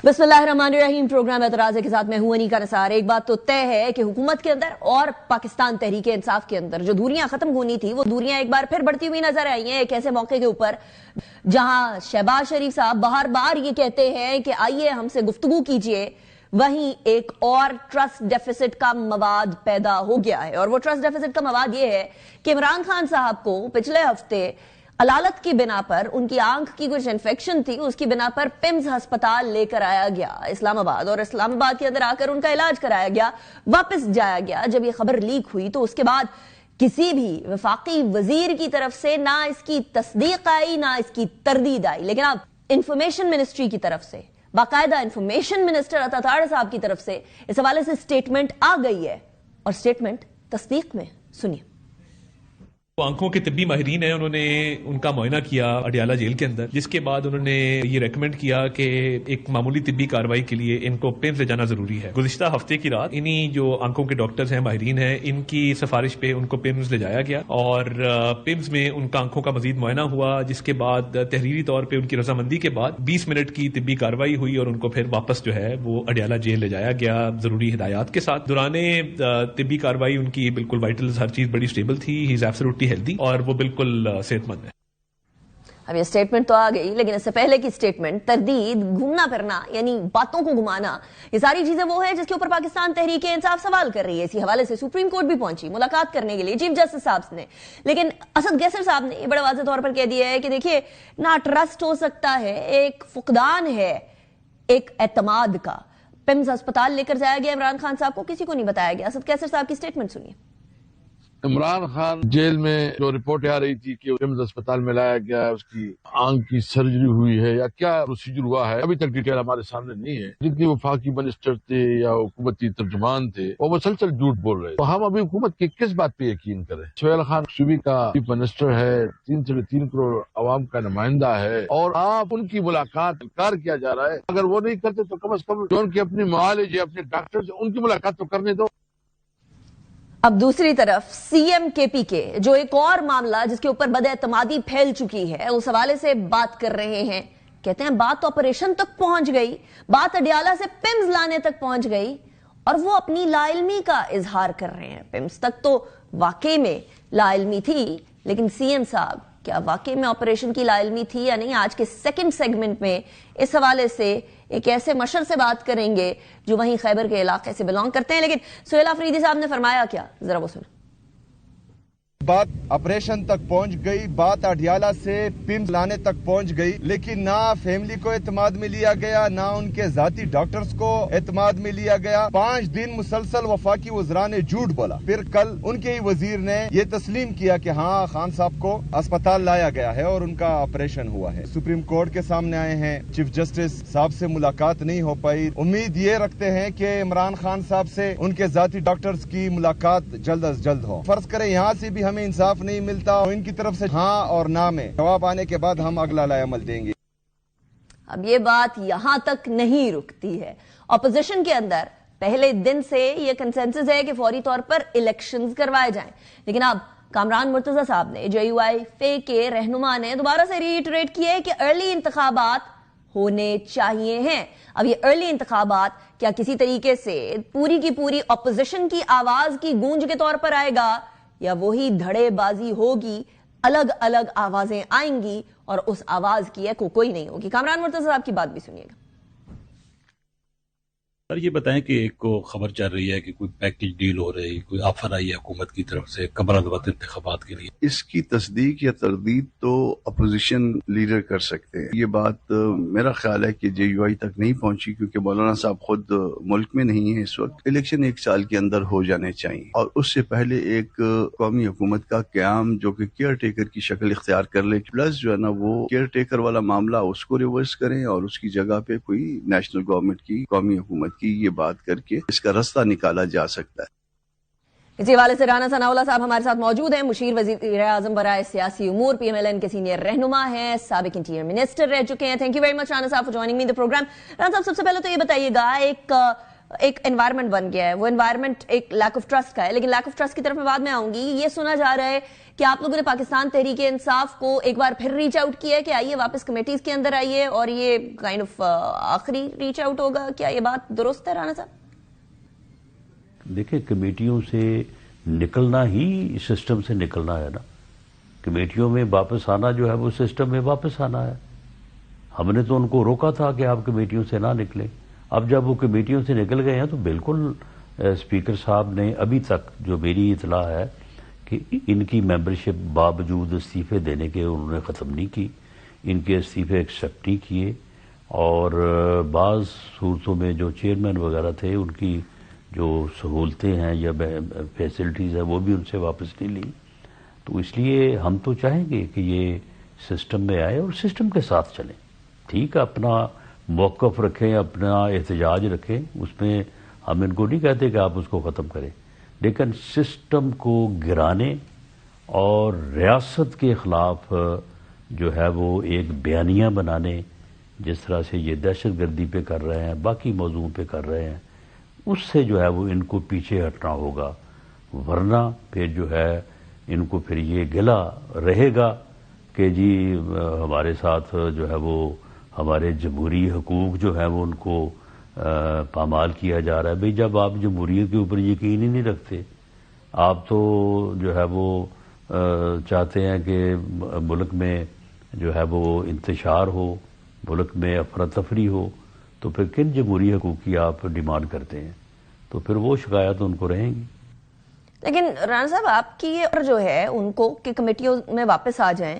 बिस्मिल्लाहिर्रहमानिर्रहीम। प्रोग्राम एतराज़ के साथ मैं हूं अनीका निसार। एक बात तो तय है कि हुकूमत के अंदर और पाकिस्तान तहरीक इंसाफ के अंदर जो दूरियां खत्म होनी थी वो दूरियां एक बार फिर बढ़ती हुई नजर आई हैं। एक ऐसे मौके के ऊपर जहां शहबाज शरीफ साहब बार बार ये कहते हैं कि आइए हमसे गुफ्तगू कीजिए, वहीं एक और ट्रस्ट डेफिसिट का मवाद पैदा हो गया है। और वो ट्रस्ट डेफिसिट का मवाद ये है कि इमरान खान साहब को पिछले हफ्ते अलालत की बिना पर, उनकी आंख की कुछ इन्फेक्शन थी, उसकी बिना पर पिम्स अस्पताल लेकर आया गया इस्लामाबाद, और इस्लामाबाद के अंदर आकर उनका इलाज कराया गया, वापस जाया गया। जब ये खबर लीक हुई तो उसके बाद किसी भी वफाकी वजीर की तरफ से ना इसकी तस्दीक आई ना इसकी तरदीद आई, लेकिन अब इंफॉर्मेशन मिनिस्ट्री की तरफ से, बाकायदा इंफॉर्मेशन मिनिस्टर अता तारड़ साहब की तरफ से इस हवाले से स्टेटमेंट आ गई है। और स्टेटमेंट तस्दीक में सुनिए। आंखों के तिब्बी माहिरीन है, उन्होंने उनका मुआयना किया अडियाला जेल के अंदर, जिसके बाद उन्होंने ये रेकमेंड किया कि एक मामूली तिब्बी कार्रवाई के लिए इनको पिम्स ले जाना जरूरी है। गुज़िश्ता हफ्ते की रात इन्हीं जो आंखों के डॉक्टर्स हैं, माहिरीन हैं, इनकी सिफारिश पे उनको पिम्स ले जाया गया और पिम्स में उनका आंखों का मजीद मुआयना हुआ, जिसके बाद तहरीरी तौर पर उनकी रजामंदी के बाद 20 मिनट की तिब्बी कार्रवाई हुई और उनको फिर वापस जो है वो अडियाला जेल ले जाया गया जरूरी हिदायत के साथ। दौराने तिब्बी कार्रवाई उनकी बिल्कुल वाइटल्स, हर चीज बड़ी स्टेबल थी, ही इज एब्सोल्युटली हेल्दी और वो बिल्कुल सेहतमंद है। अब ये स्टेटमेंट तो आ गई, लेकिन इससे पहले की स्टेटमेंट, तरदीद, घूमना फिरना, यानी बातों को घुमाना, ये सारी चीजें वो है जिसके ऊपर पाकिस्तान तहरीक इंसाफ सवाल कर रही है। इसी हवाले से सुप्रीम कोर्ट भी पहुंची मुलाकात करने के लिए चीफ जस्टिस साहब ने, लेकिन असद गैसर साहब ने बड़े वाज़ेह तौर पर कह दिया है कि देखिए, ना ट्रस्ट हो सकता है, एक फुकदान है एक एतमाद का। पिम्स अस्पताल लेकर जाया गया इमरान खान साहब को, किसी को नहीं बताया गया। असद गैसर साहब की स्टेटमेंट सुनिए। इमरान खान जेल में जो रिपोर्ट आ रही थी कि पिम्स अस्पताल में लाया गया है, उसकी आंख की सर्जरी हुई है या क्या प्रोसीजर हुआ है, अभी तक डिटेल हमारे सामने नहीं है। जितने वफाकी मिनिस्टर थे या हुकूमती तर्जुमान थे वो मुसलसल झूठ बोल रहे हैं, तो हम अभी हुकूमत की किस बात पे यकीन करें। सोहेल खान सूबे का चीफ मिनिस्टर है, 3 करोड़ आवाम का नुमाइंदा है, और आप उनकी मुलाकात इनकार किया जा रहा है। अगर वो नहीं करते तो कम अज कम जो उनके अपने मुआलिज या अपने डॉक्टर उनकी मुलाकात तो करने दो। अब दूसरी तरफ सीएम केपी के जो एक और मामला जिसके ऊपर बदएतमादी फैल चुकी है, उस हवाले से बात कर रहे हैं। कहते हैं बात ऑपरेशन तक पहुंच गई, बात अडियाला से पिम्स लाने तक पहुंच गई, और वो अपनी लाइल्मी का इजहार कर रहे हैं। पिम्स तक तो वाकई में लाइल्मी थी, लेकिन सीएम साहब क्या वाकई में ऑपरेशन की लाइल्मी थी या नहीं? आज के सेकंड सेगमेंट में इस हवाले से एक ऐसे मशर से बात करेंगे जो वहीं खैबर के इलाके से बिलोंग करते हैं। लेकिन सुहेल अफरीदी साहब ने फरमाया क्या, जरा वो सुनो। बात ऑपरेशन तक पहुंच गई, बात अडियाला से पिम्स लाने तक पहुंच गई, लेकिन ना फैमिली को एतमाद में लिया गया, ना उनके जाती डॉक्टर्स को एतमाद में लिया गया। 5 दिन मुसलसल वफाकी वज़रा ने झूठ बोला, फिर कल उनके ही वजीर ने ये तस्लीम किया कि हाँ, खान साहब को अस्पताल लाया गया है और उनका ऑपरेशन हुआ है। सुप्रीम कोर्ट के सामने आए हैं, चीफ जस्टिस साहब से मुलाकात नहीं हो पाई। उम्मीद ये रखते हैं कि इमरान खान साहब से उनके जाती डॉक्टर्स की मुलाकात जल्द अज जल्द हो। फर्ज करें यहाँ से भी हमें इंसाफ नहीं मिलता, तो इनकी तरफ से हाँ और ना में जवाब आने के बाद हम अगला लाएअमल देंगे। अब ये बात यहां तक नहीं रुकती है। ऑपोजिशन के अंदर पहले दिन से ये कंसेंसस है कि फौरी तौर पर इलेक्शंस करवाए जाएं, लेकिन अब कामरान मुर्तजा साहब ने, JUI के रहनुमा ने दोबारा से रीइटरेट किया है कि अर्ली इंतखाबात होने चाहिए हैं। अब ये अर्ली इंतखाबात क्या किसी तरीके से पूरी की पूरी ऑपोजिशन की आवाज की गूंज के तौर पर आएगा, या वही धड़ेबाजी होगी, अलग अलग आवाजें आएंगी और उस आवाज की एको कोई नहीं होगी? कामरान मुर्तजा साहब की बात भी सुनिएगा। सर ये बताएं कि एक को खबर चल रही है कि कोई पैकेज डील हो रही, कोई ऑफर आई है हुकूमत की तरफ से कबल अदवत इंतखाबात के लिए। इसकी तस्दीक या तरदीद तो अपोजिशन लीडर कर सकते हैं। ये बात मेरा ख्याल है कि JUI तक नहीं पहुंची, क्योंकि मौलाना साहब खुद मुल्क में नहीं है इस वक्त। इलेक्शन 1 साल के अंदर हो जाने चाहिए और उससे पहले एक कौमी हुकूमत का क्याम जो कि केयर टेकर की शक्ल इख्तियार कर ले, प्लस जो है ना वो केयर टेकर वाला मामला उसको रिवर्स करें और उसकी जगह पे कोई नेशनल गवर्नमेंट की, कौमी हुकूमत की ये बात करके इसका रास्ता निकाला जा सकता है। इसी हवाले से राना सनाउल्लाह साहब हमारे साथ मौजूद हैं, मुशीर वज़ीर आज़म बराए सियासी उमूर, PMLN के सीनियर रहनुमा हैं, साबिक इंटीरियर मिनिस्टर रह चुके हैं। Thank you very much Rana साहब for joining me the program. Rana साहब, सबसे पहले तो ये बताइएगा, एक ایک انوائرمنٹ بن گیا ہے, وہ انوائرمنٹ ایک لیک آف ٹرسٹ کا ہے. لیکن لیک آف ٹرسٹ کی طرف میں بعد میں آؤں گی. یہ سنا جا رہا ہے کہ آپ لوگوں نے پاکستان تحریک انصاف کو ایک بار پھر ریچ آؤٹ کیا ہے کہ آئیے واپس کمیٹیز کے اندر آئیے, اور یہ کائنڈ آف آخری ریچ آؤٹ ہوگا. کیا یہ بات درست ہے رانا صاحب؟ دیکھیں, کمیٹیوں سے نکلنا ہی سسٹم سے نکلنا ہے نا. کمیٹیوں میں واپس آنا جو ہے وہ سسٹم میں واپس آنا ہے. ہم نے تو ان کو روکا تھا کہ آپ کمیٹیوں سے نہ نکلیں. اب جب وہ کمیٹیوں سے نکل گئے ہیں تو بالکل اسپیکر صاحب نے ابھی تک جو میری اطلاع ہے کہ ان کی ممبرشپ باوجود استعفے دینے کے انہوں نے ختم نہیں کی. ان کے استعفے ایکسیپٹ نہیں کیے, اور بعض صورتوں میں جو چیئرمین وغیرہ تھے ان کی جو سہولتیں ہیں یا فیسلٹیز ہیں وہ بھی ان سے واپس نہیں لی. تو اس لیے ہم تو چاہیں گے کہ یہ سسٹم میں آئے اور سسٹم کے ساتھ چلیں. ٹھیک ہے, اپنا موقف رکھیں, اپنا احتجاج رکھیں, اس میں ہم ان کو نہیں کہتے کہ آپ اس کو ختم کریں, لیکن سسٹم کو گرانے اور ریاست کے خلاف جو ہے وہ ایک بیانیہ بنانے, جس طرح سے یہ دہشت گردی پہ کر رہے ہیں, باقی موضوعوں پہ کر رہے ہیں, اس سے جو ہے وہ ان کو پیچھے ہٹنا ہوگا. ورنہ پھر جو ہے ان کو پھر یہ گلہ رہے گا کہ جی ہمارے ساتھ جو ہے وہ ہمارے جمہوری حقوق جو ہیں وہ ان کو پامال کیا جا رہا ہے. بھئی جب آپ جمہوریت کے اوپر یقین ہی نہیں رکھتے, آپ تو جو ہے وہ چاہتے ہیں کہ ملک میں جو ہے وہ انتشار ہو, ملک میں افراتفری ہو, تو پھر کن جمہوری حقوق کی آپ ڈیمانڈ کرتے ہیں؟ تو پھر وہ شکایت ان کو رہیں گی. لیکن رانا صاحب, آپ کی یہ جو ہے ان کو کہ کمیٹیوں میں واپس آ جائیں,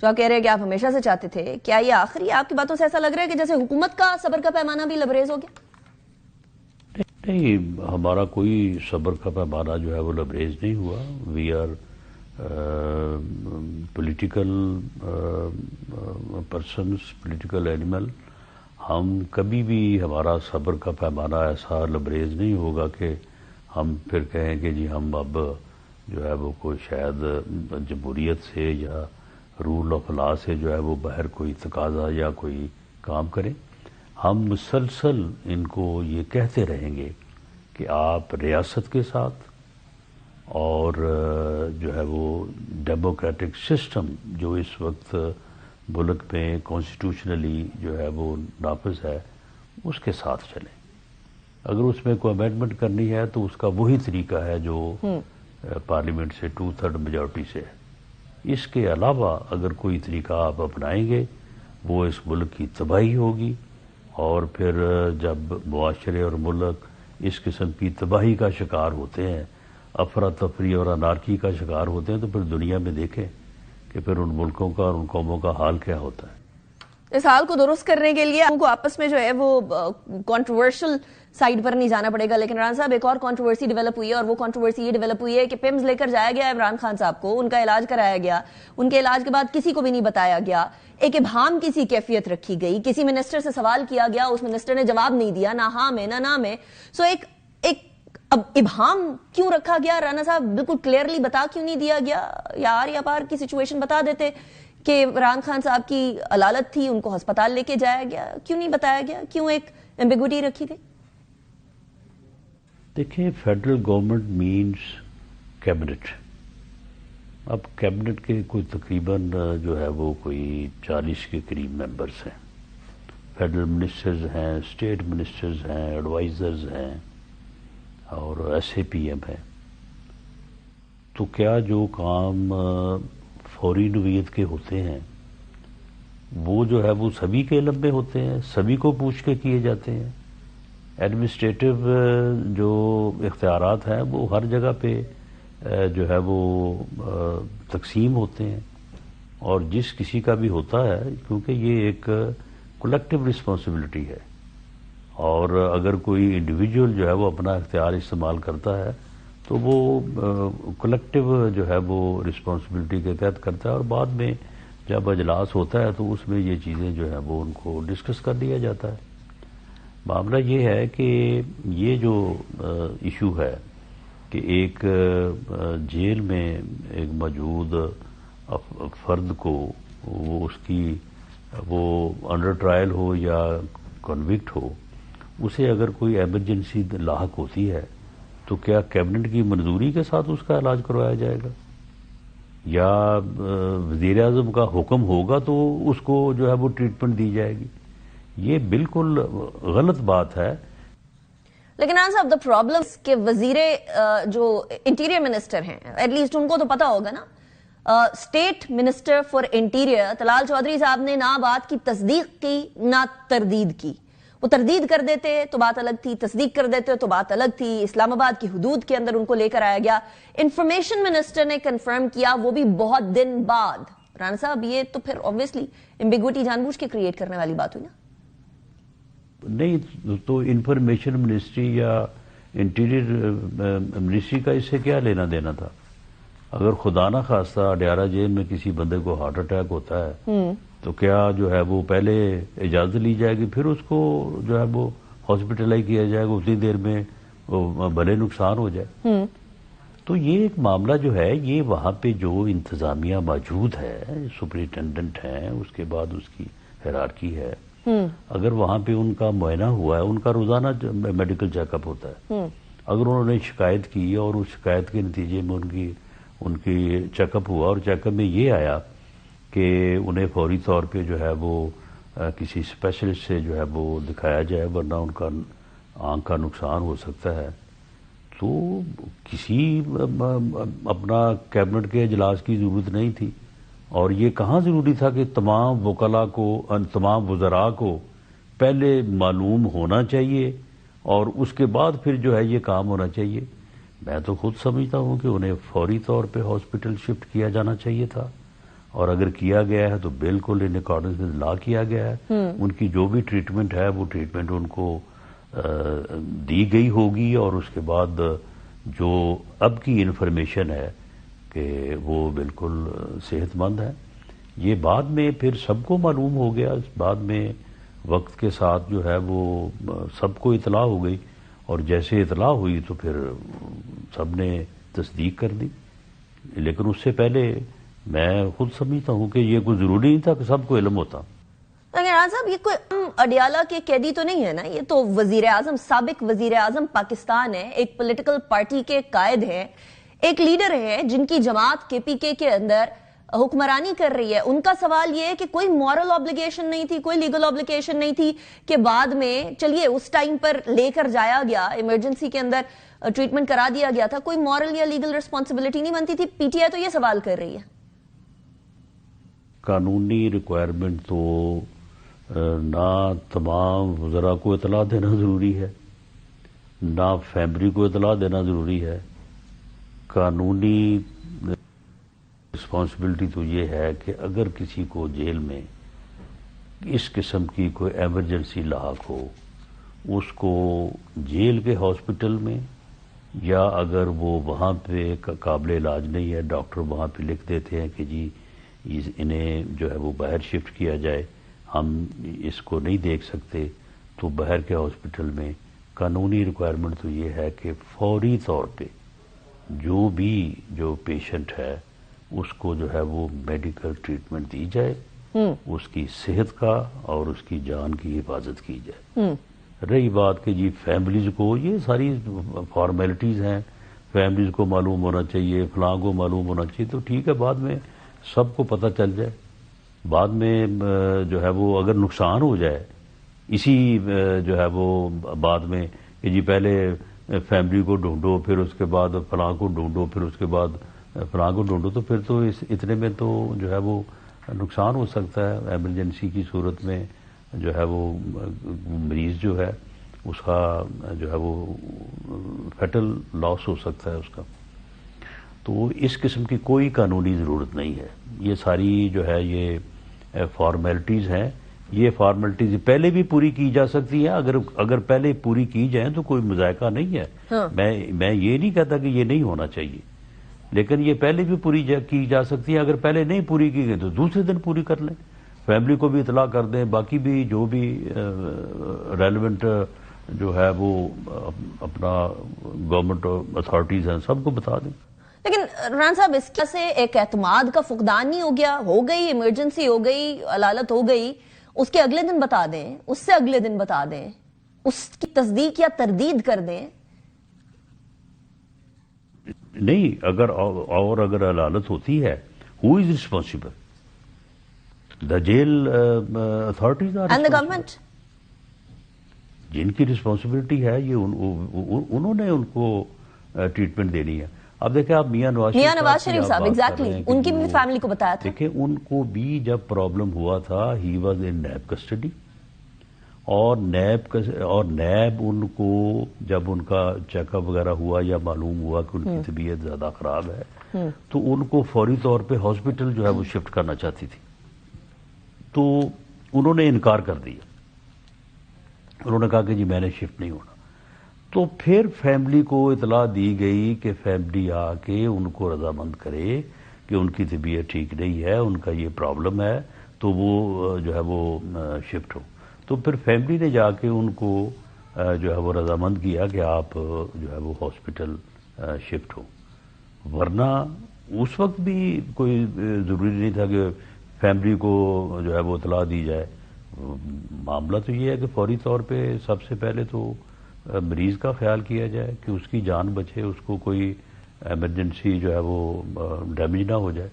جو آپ کہہ رہے ہیں کہ آپ ہمیشہ سے چاہتے تھے, کیا یہ آخری آپ کی باتوں سے ایسا لگ رہا ہے کہ جیسے حکومت کا صبر کا پیمانہ بھی لبریز ہو گیا؟ نہیں, ہمارا کوئی صبر کا پیمانہ جو ہے وہ لبریز نہیں ہوا. We are political persons, political animal. ہم کبھی بھی ہمارا صبر کا پیمانہ ایسا لبریز نہیں ہوگا کہ ہم پھر کہیں کہ جی ہم اب جو ہے وہ کوئی شاید جمہوریت سے یا رول آف لا سے جو ہے وہ باہر کوئی تقاضا یا کوئی کام کریں. ہم مسلسل ان کو یہ کہتے رہیں گے کہ آپ ریاست کے ساتھ اور جو ہے وہ ڈیموکریٹک سسٹم جو اس وقت ملک میں کانسٹیٹیوشنلی جو ہے وہ نافذ ہے اس کے ساتھ چلیں. اگر اس میں کوئی امینڈمنٹ کرنی ہے تو اس کا وہی طریقہ ہے جو پارلیمنٹ سے 2/3 میجورٹی سے ہے. اس کے علاوہ اگر کوئی طریقہ آپ اپنائیں گے وہ اس ملک کی تباہی ہوگی, اور پھر جب معاشرے اور ملک اس قسم کی تباہی کا شکار ہوتے ہیں, افراتفری اور انارکی کا شکار ہوتے ہیں, تو پھر دنیا میں دیکھیں کہ پھر ان ملکوں کا اور ان قوموں کا حال کیا ہوتا ہے. اس حال کو درست کرنے کے لیے ہم کو آپس میں جو ہے وہ کنٹروورشل سائڈ پر نہیں جانا پڑے گا. لیکن رانا صاحب, ایک اور کنٹروورسی ڈیولپ ہوئی ہے, اور وہ کنٹروورسی یہ ڈیولپ ہوئی ہے کہ پمز لے کر جایا گیا عمران خان صاحب کو, ان کا علاج کرایا گیا, ان کے علاج کے بعد کسی کو بھی نہیں بتایا گیا, ایک ابہام کسی کیفیت رکھی گئی, کسی منسٹر سے سوال کیا گیا, اس منسٹر نے جواب نہیں دیا, نہ ہاں میں نہ نہ میں. سو ایک اب ابہام کیوں رکھا گیا رانا صاحب؟ بالکل کلیئرلی بتا کیوں نہیں دیا گیا؟ یا آر یا پار کی سچویشن بتا دیتے کہ عمران خان صاحب کی علالت تھی, ان کو ہسپتال لے کے جایا گیا, کیوں نہیں بتایا گیا؟ کیوں ایک ایمبیگوٹی رکھی گئی؟ دیکھیں, فیڈرل گورنمنٹ مینز کیبنٹ. اب کیبنٹ کے کوئی تقریباً جو ہے وہ کوئی 40 کے قریب ممبرز ہیں. فیڈرل منسٹرز ہیں, اسٹیٹ منسٹرز ہیں, ایڈوائزرز ہیں, اور ایس اے پی ایم ہے. تو کیا جو کام فوری نوعیت کے ہوتے ہیں وہ جو ہے وہ سبھی کے علم میں ہوتے ہیں, سبھی کو پوچھ کے کیے جاتے ہیں. ایڈمنسٹریٹو جو اختیارات ہیں وہ ہر جگہ پہ جو ہے وہ تقسیم ہوتے ہیں, اور جس کسی کا بھی ہوتا ہے, کیونکہ یہ ایک کولیکٹیو رسپانسبلٹی ہے, اور اگر کوئی انڈیویجول جو ہے وہ اپنا اختیار استعمال کرتا ہے تو وہ کولیکٹیو جو ہے وہ رسپانسبلٹی کے تحت کرتا ہے, اور بعد میں جب اجلاس ہوتا ہے تو اس میں یہ چیزیں جو ہے وہ ان کو ڈسکس کر لیا جاتا ہے. معاملہ یہ ہے کہ یہ جو ایشو ہے کہ ایک جیل میں ایک موجود فرد کو وہ اس کی وہ انڈر ٹرائل ہو یا کنوکٹ ہو, اسے اگر کوئی ایمرجنسی لاحق ہوتی ہے تو کیا کیبنٹ کی منظوری کے ساتھ اس کا علاج کروایا جائے گا، یا وزیر اعظم کا حکم ہوگا تو اس کو جو ہے وہ ٹریٹمنٹ دی جائے گی؟ یہ بالکل غلط بات ہے. لیکن ران صاحب دا پرابلم کہ وزیر جو انٹیریئر منسٹر ہیں ایٹ لیسٹ ان کو تو پتا ہوگا نا، state minister for interior Talal Chaudhry صاحب نے نہ بات کی تصدیق کی نہ تردید کی. وہ تردید کر دیتے تو بات الگ تھی، تصدیق کر دیتے تو بات الگ تھی. اسلام آباد کی حدود کے اندر ان کو لے کر آیا گیا، انفارمیشن منسٹر نے کنفرم کیا، وہ بھی بہت دن بعد. رانا صاحب یہ تو پھر obviously ایمبیگوٹی جان بوجھ کے کریٹ کرنے والی بات ہوئی نا. نہیں تو انفارمیشن منسٹری یا انٹیریئر منسٹری کا اس سے کیا لینا دینا تھا؟ اگر خدا نہ خواستہ اڈیالہ جیل میں کسی بندے کو ہارٹ اٹیک ہوتا ہے تو کیا جو ہے وہ پہلے اجازت لی جائے گی، پھر اس کو جو ہے وہ ہاسپٹلائز کیا جائے گا، اتنی دیر میں بھلے نقصان ہو جائے. تو یہ ایک معاملہ جو ہے یہ وہاں پہ جو انتظامیہ موجود ہے، سپرنٹینڈنٹ ہیں، اس کے بعد اس کی ہیرارکی ہے، اگر وہاں پہ ان کا معائنہ ہوا ہے، ان کا روزانہ میڈیکل چیک اپ ہوتا ہے، اگر انہوں نے شکایت کی اور اس شکایت کے نتیجے میں ان کی چیک اپ ہوا اور چیک اپ میں یہ آیا کہ انہیں فوری طور پہ جو ہے وہ کسی اسپیشلسٹ سے جو ہے وہ دکھایا جائے ورنہ ان کا آنکھ کا نقصان ہو سکتا ہے، تو کسی اپنا کیبنٹ کے اجلاس کی ضرورت نہیں تھی. اور یہ کہاں ضروری تھا کہ تمام وکلاء کو، تمام وزراء کو پہلے معلوم ہونا چاہیے اور اس کے بعد پھر جو ہے یہ کام ہونا چاہیے. میں تو خود سمجھتا ہوں کہ انہیں فوری طور پہ ہاسپٹل شفٹ کیا جانا چاہیے تھا، اور اگر کیا گیا ہے تو بالکل ان اکارڈنس ود لا کیا گیا ہے. ان کی جو بھی ٹریٹمنٹ ہے وہ ٹریٹمنٹ ان کو دی گئی ہوگی، اور اس کے بعد جو اب کی انفارمیشن ہے کہ وہ بالکل صحت مند ہے. یہ بعد میں پھر سب کو معلوم ہو گیا، بعد میں وقت کے ساتھ جو ہے وہ سب کو اطلاع ہو گئی، اور جیسے اطلاع ہوئی تو پھر سب نے تصدیق کر دی. لیکن اس سے پہلے میں خود سمجھتا ہوں کہ یہ کوئی ضروری نہیں تھا کہ سب کو علم ہوتا. لیکن راز صاحب یہ کوئی اڈیالہ کے قیدی تو نہیں ہے نا، یہ تو وزیر اعظم، سابق وزیر اعظم پاکستان ہے، ایک پولیٹیکل پارٹی کے قائد ہیں، ایک لیڈر ہے جن کی جماعت کے پی کے اندر حکمرانی کر رہی ہے. ان کا سوال یہ ہے کہ کوئی مورل آبلیگیشن نہیں تھی، کوئی لیگل آبلیگیشن نہیں تھی کہ بعد میں چلیے اس ٹائم پر لے کر جایا گیا، ایمرجنسی کے اندر ٹریٹمنٹ کرا دیا گیا تھا، کوئی مورل یا لیگل ریسپانسبلٹی نہیں بنتی تھی. پی ٹی آئی تو یہ سوال کر رہی ہے. قانونی ریکوائرمنٹ تو نہ تمام وزراء کو اطلاع دینا ضروری ہے، نہ فیملی کو اطلاع دینا ضروری ہے. قانونی رسپانسبلٹی تو یہ ہے کہ اگر کسی کو جیل میں اس قسم کی کوئی ایمرجنسی لاحق ہو، اس کو جیل کے ہاسپٹل میں، یا اگر وہ وہاں پہ قابل علاج نہیں ہے، ڈاکٹر وہاں پہ لکھ دیتے ہیں کہ جی انہیں جو ہے وہ باہر شفٹ کیا جائے، ہم اس کو نہیں دیکھ سکتے، تو باہر کے ہاسپٹل میں قانونی ریکوائرمنٹ تو یہ ہے کہ فوری طور پہ جو پیشنٹ ہے اس کو جو ہے وہ میڈیکل ٹریٹمنٹ دی جائے، اس کی صحت کا اور اس کی جان کی حفاظت کی جائے. رہی بات کہ جی فیملیز کو، یہ ساری فارمیلٹیز ہیں، فیملیز کو معلوم ہونا چاہیے، فلاں کو معلوم ہونا چاہیے، تو ٹھیک ہے، بعد میں سب کو پتہ چل جائے. بعد میں جو ہے وہ اگر نقصان ہو جائے اسی جو ہے وہ بعد میں کہ جی پہلے فیملی کو ڈھونڈو، پھر اس کے بعد فلاں کو ڈھونڈو، پھر اس کے بعد فلاں کو ڈھونڈو، تو پھر تو اتنے میں تو جو ہے وہ نقصان ہو سکتا ہے. ایمرجنسی کی صورت میں جو ہے وہ مریض جو ہے اس کا جو ہے وہ فیٹل لاس ہو سکتا ہے اس کا. تو اس قسم کی کوئی قانونی ضرورت نہیں ہے. یہ ساری جو ہے یہ فارمیلٹیز ہیں. یہ فارمیلٹیز پہلے بھی پوری کی جا سکتی ہیں، اگر پہلے پوری کی جائیں تو کوئی مذائقہ نہیں ہے. میں یہ نہیں کہتا کہ یہ نہیں ہونا چاہیے، لیکن یہ پہلے بھی پوری کی جا سکتی ہے. اگر پہلے نہیں پوری کی گئی تو دوسرے دن پوری کر لیں، فیملی کو بھی اطلاع کر دیں، باقی بھی جو بھی ریلیونٹ جو ہے وہ اپنا گورنمنٹ اتھارٹیز ہیں سب کو بتا دیں. لیکن ران صاحب اس سے ایک اعتماد کا فقدان نہیں ہو گیا؟ ہو گئی ایمرجنسی، ہو گئی علالت، ہو گئی، اس کے اگلے دن بتا دیں، اس سے اگلے دن بتا دیں، اس کی تصدیق یا تردید کر دیں. نہیں، اگر عدالت ہوتی ہے, who is responsible? The jail authorities are and the responsible. Government. جن کی رسپانسبلٹی ہے یہ انہوں نے ان کو ٹریٹمنٹ دینی ہے. اب دیکھیں آپ میاں نواز شریف صاحب ایگزیکٹلی ان کی بھی فیملی کو بتایا تھا. دیکھیں ان کو بھی جب پرابلم ہوا تھا he was in NAB custody, اور نیب ان کو جب ان کا چیک اپ وغیرہ ہوا یا معلوم ہوا کہ ان کی طبیعت زیادہ خراب ہے تو ان کو فوری طور پہ ہاسپٹل جو ہے وہ شفٹ کرنا چاہتی تھی, تو انہوں نے انکار کر دیا. انہوں نے کہا کہ جی میں نے شفٹ نہیں ہونا. تو پھر فیملی کو اطلاع دی گئی کہ فیملی آ کے ان کو رضامند کرے کہ ان کی طبیعت ٹھیک نہیں ہے, ان کا یہ پرابلم ہے, تو وہ جو ہے وہ شفٹ ہو. تو پھر فیملی نے جا کے ان کو جو ہے وہ رضامند کیا کہ آپ جو ہے وہ ہاسپٹل شفٹ ہو. ورنہ اس وقت بھی کوئی ضروری نہیں تھا کہ فیملی کو جو ہے وہ اطلاع دی جائے. معاملہ تو یہ ہے کہ فوری طور پہ سب سے پہلے تو مریض کا خیال کیا جائے کہ اس کی جان بچے, اس کو کوئی ایمرجنسی جو ہے وہ ڈیمیج نہ ہو جائے.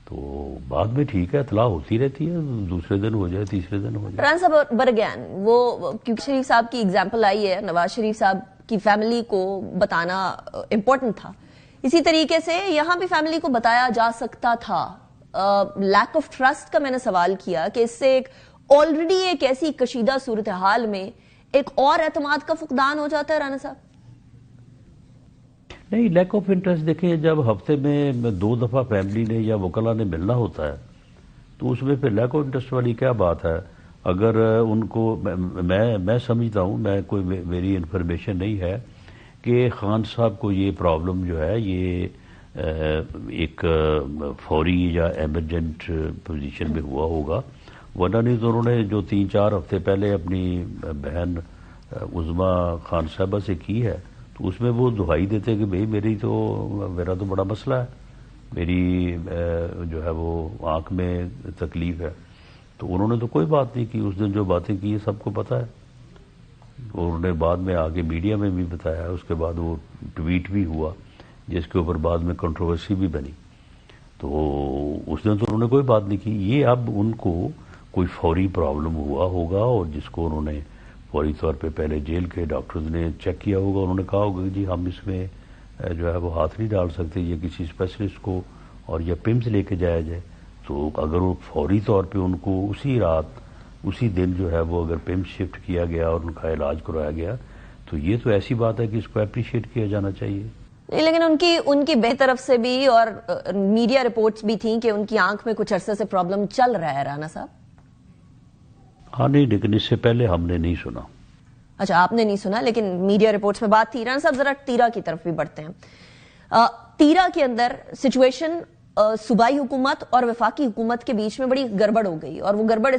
تو بعد میں ٹھیک ہے, اطلاع ہوتی رہتی ہے, دوسرے دن ہو جائے, تیسرے دن ہو جائے. رانا صاحب برگین وہ کیونکہ شریف صاحب کی ایگزامپل آئی ہے, نواز شریف صاحب کی فیملی کو بتانا امپورٹنٹ تھا, اسی طریقے سے یہاں بھی فیملی کو بتایا جا سکتا تھا. لیک آف ٹرسٹ کا میں نے سوال کیا کہ اس سے ایک آلریڈی ایک ایسی کشیدہ صورتحال میں ایک اور اعتماد کا فقدان ہو جاتا ہے. رانا صاحب نہیں, لیک آف انٹرسٹ دیکھیں, جب ہفتے میں 2 دفعہ فیملی نے یا وکلا نے ملنا ہوتا ہے تو اس میں پھر لیک آف انٹرسٹ والی کیا بات ہے. اگر ان کو میں سمجھتا ہوں, میں کوئی میری انفارمیشن نہیں ہے کہ خان صاحب کو یہ پرابلم جو ہے یہ ایک فوری یا ایمرجنٹ پوزیشن میں ہوا ہوگا, ورنہ نہیں تو انہوں نے جو 3-4 ہفتے پہلے اپنی بہن عظما خان صاحبہ سے کی ہے تو اس میں وہ دہائی دیتے کہ بھئی میرا تو بڑا مسئلہ ہے, میری جو ہے وہ آنکھ میں تکلیف ہے. تو انہوں نے تو کوئی بات نہیں کی, اس دن جو باتیں کی سب کو پتہ ہے. انہوں نے بعد میں آگے میڈیا میں بھی بتایا, اس کے بعد وہ ٹویٹ بھی ہوا جس کے اوپر بعد میں کنٹروورسی بھی بنی. تو اس دن تو انہوں نے کوئی بات نہیں کی. یہ اب ان کو کوئی فوری پرابلم ہوا ہوگا اور جس کو انہوں نے فوری طور پہ پہلے جیل کے ڈاکٹرز نے چیک کیا ہوگا, انہوں نے کہا ہوگا کہ جی ہم اس میں جو ہے وہ ہاتھ نہیں ڈال سکتے, یہ کسی اسپیشلسٹ کو اور یا پمس لے کے جایا جائے. تو اگر وہ فوری طور پہ ان کو اسی رات اسی دن جو ہے وہ اگر پمس شفٹ کیا گیا اور ان کا علاج کرایا گیا تو یہ تو ایسی بات ہے کہ اس کو اپریشیٹ کیا جانا چاہیے. لیکن ان کی بہتر سے بھی اور میڈیا رپورٹس بھی تھیں کہ ان کی آنکھ میں کچھ عرصے سے پرابلم چل رہا ہے. رانا صاحب ہاں نہیں, لیکن اس سے پہلے ہم نے نہیں سنا. اچھا آپ نے نہیں سنا, لیکن میڈیا رپورٹس میں بات تھی. رانا صاحب ذرا تیرا کی طرف بھی بڑھتے ہیں. تیرا کے اندر سچویشن صوبائی حکومت اور وفاقی حکومت کے بیچ میں بڑی گڑبڑ ہو گئی, اور وہ گڑبڑ